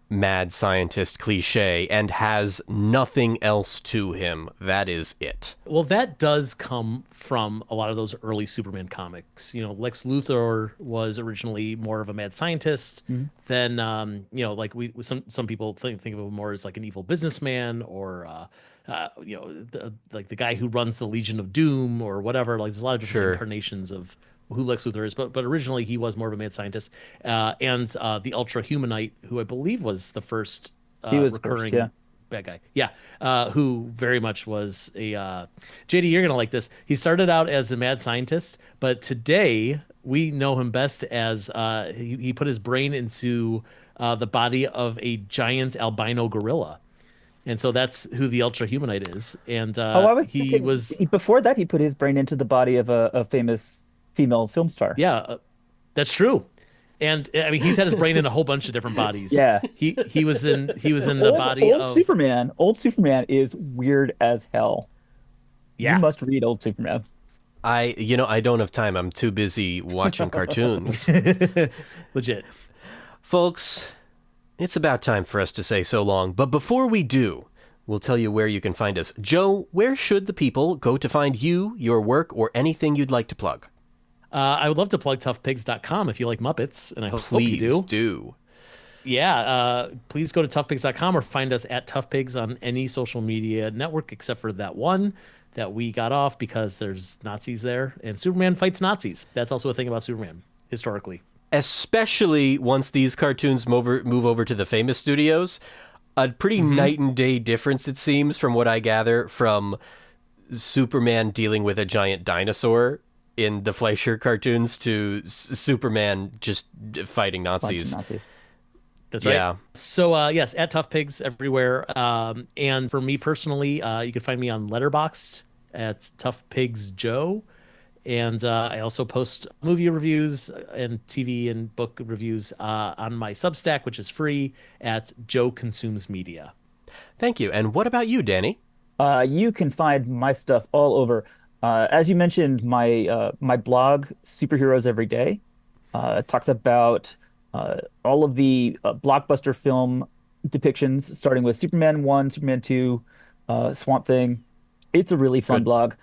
mad scientist cliche and has nothing else to him. That is it. Well, that does come from a lot of those early Superman comics. Lex Luthor was originally more of a mad scientist. Then, like some people think of him more as like an evil businessman or, like the guy who runs the Legion of Doom or whatever. Like there's a lot of different incarnations of who Lex Luthor is, but originally he was more of a mad scientist, and the Ultra Humanite, who I believe was the first He was recurring first, bad guy, who very much was a JD. You're gonna like this. He started out as a mad scientist, but today we know him best as he put his brain into the body of a giant albino gorilla. And so that's who the Ultra Humanite is. And I was he thinking, was before that, he put his brain into the body of a famous female film star. Yeah, that's true. And I mean, he's had his brain in a whole bunch of different bodies. Yeah. He was in the body old of Superman. Old Superman is weird as hell. Yeah. You must read Old Superman. I don't have time. I'm too busy watching cartoons. Legit. Folks, it's about time for us to say so long. But before we do, we'll tell you where you can find us. Joe, where should the people go to find you, your work, or anything you'd like to plug? I would love to plug toughpigs.com if you like Muppets, and I hope you Please do. do. Yeah, please go to toughpigs.com or find us at toughpigs on any social media network except for that one that we got off because there's Nazis there, and Superman fights Nazis. That's also a thing about Superman, historically. Especially once these cartoons move over to the Famous Studios. A pretty night and day difference, it seems, from what I gather, from Superman dealing with a giant dinosaur in the Fleischer cartoons to Superman just fighting Nazis. That's right. Yeah. So, yes, at ToughPigs everywhere. And for me personally, you can find me on Letterboxd at ToughPigsJoe. And I also post movie reviews and TV and book reviews on my Substack, which is free, at Joe Consumes Media. Thank you. And what about you, Danny? You can find my stuff all over. As you mentioned, my blog, Superheroes Every Day, talks about all of the blockbuster film depictions, starting with Superman 1, Superman 2, Swamp Thing. It's a really fun Good. blog.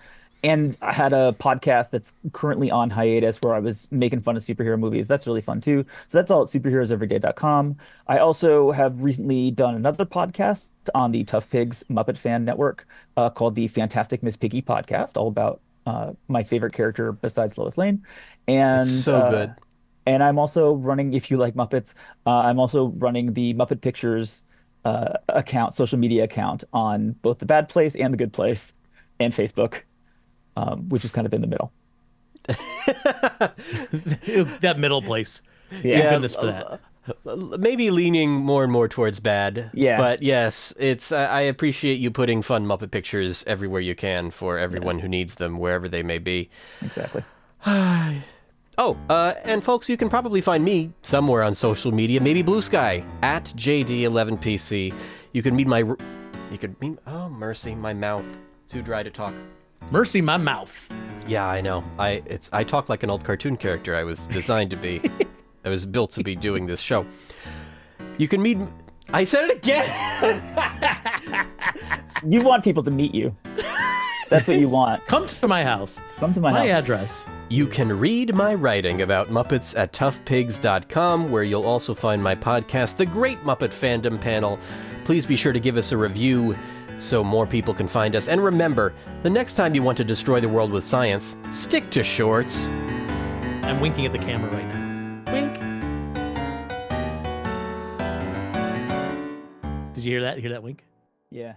And I had a podcast that's currently on hiatus where I was making fun of superhero movies. That's really fun too. So that's all at superheroeveryday.com. I also have recently done another podcast on the ToughPigs Muppet Fan Network called the Fantastic Miss Piggy podcast, all about my favorite character besides Lois Lane. And It's so good. and I'm also running, if you like Muppets, I'm also running the Muppet Pictures account, social media account on both the Bad Place and the Good Place and Facebook, which is kind of in the middle. That middle place. Yeah. Thank goodness for that. Maybe leaning more and more towards bad. Yeah. But yes, it's I appreciate you putting fun Muppet pictures everywhere you can for everyone who needs them, wherever they may be. Exactly. Oh, and folks, you can probably find me somewhere on social media, maybe Blue Sky, at JD11PC. You can meet oh, mercy, my mouth. Too dry to talk. Mercy, my mouth. Yeah, I know. I talk like an old cartoon character. I was designed to be. I was built to be doing this show. You can meet... I said it again! You want people to meet you. That's what you want. Come to my house. Come to my My house. address. You can read my writing about Muppets at toughpigs.com, where you'll also find my podcast, The Great Muppet Fandom Panel. Please be sure to give us a review so more people can find us. And remember, the next time you want to destroy the world with science, stick to shorts. I'm winking at the camera right now. Wink. Did you hear that? Hear that wink? Yeah.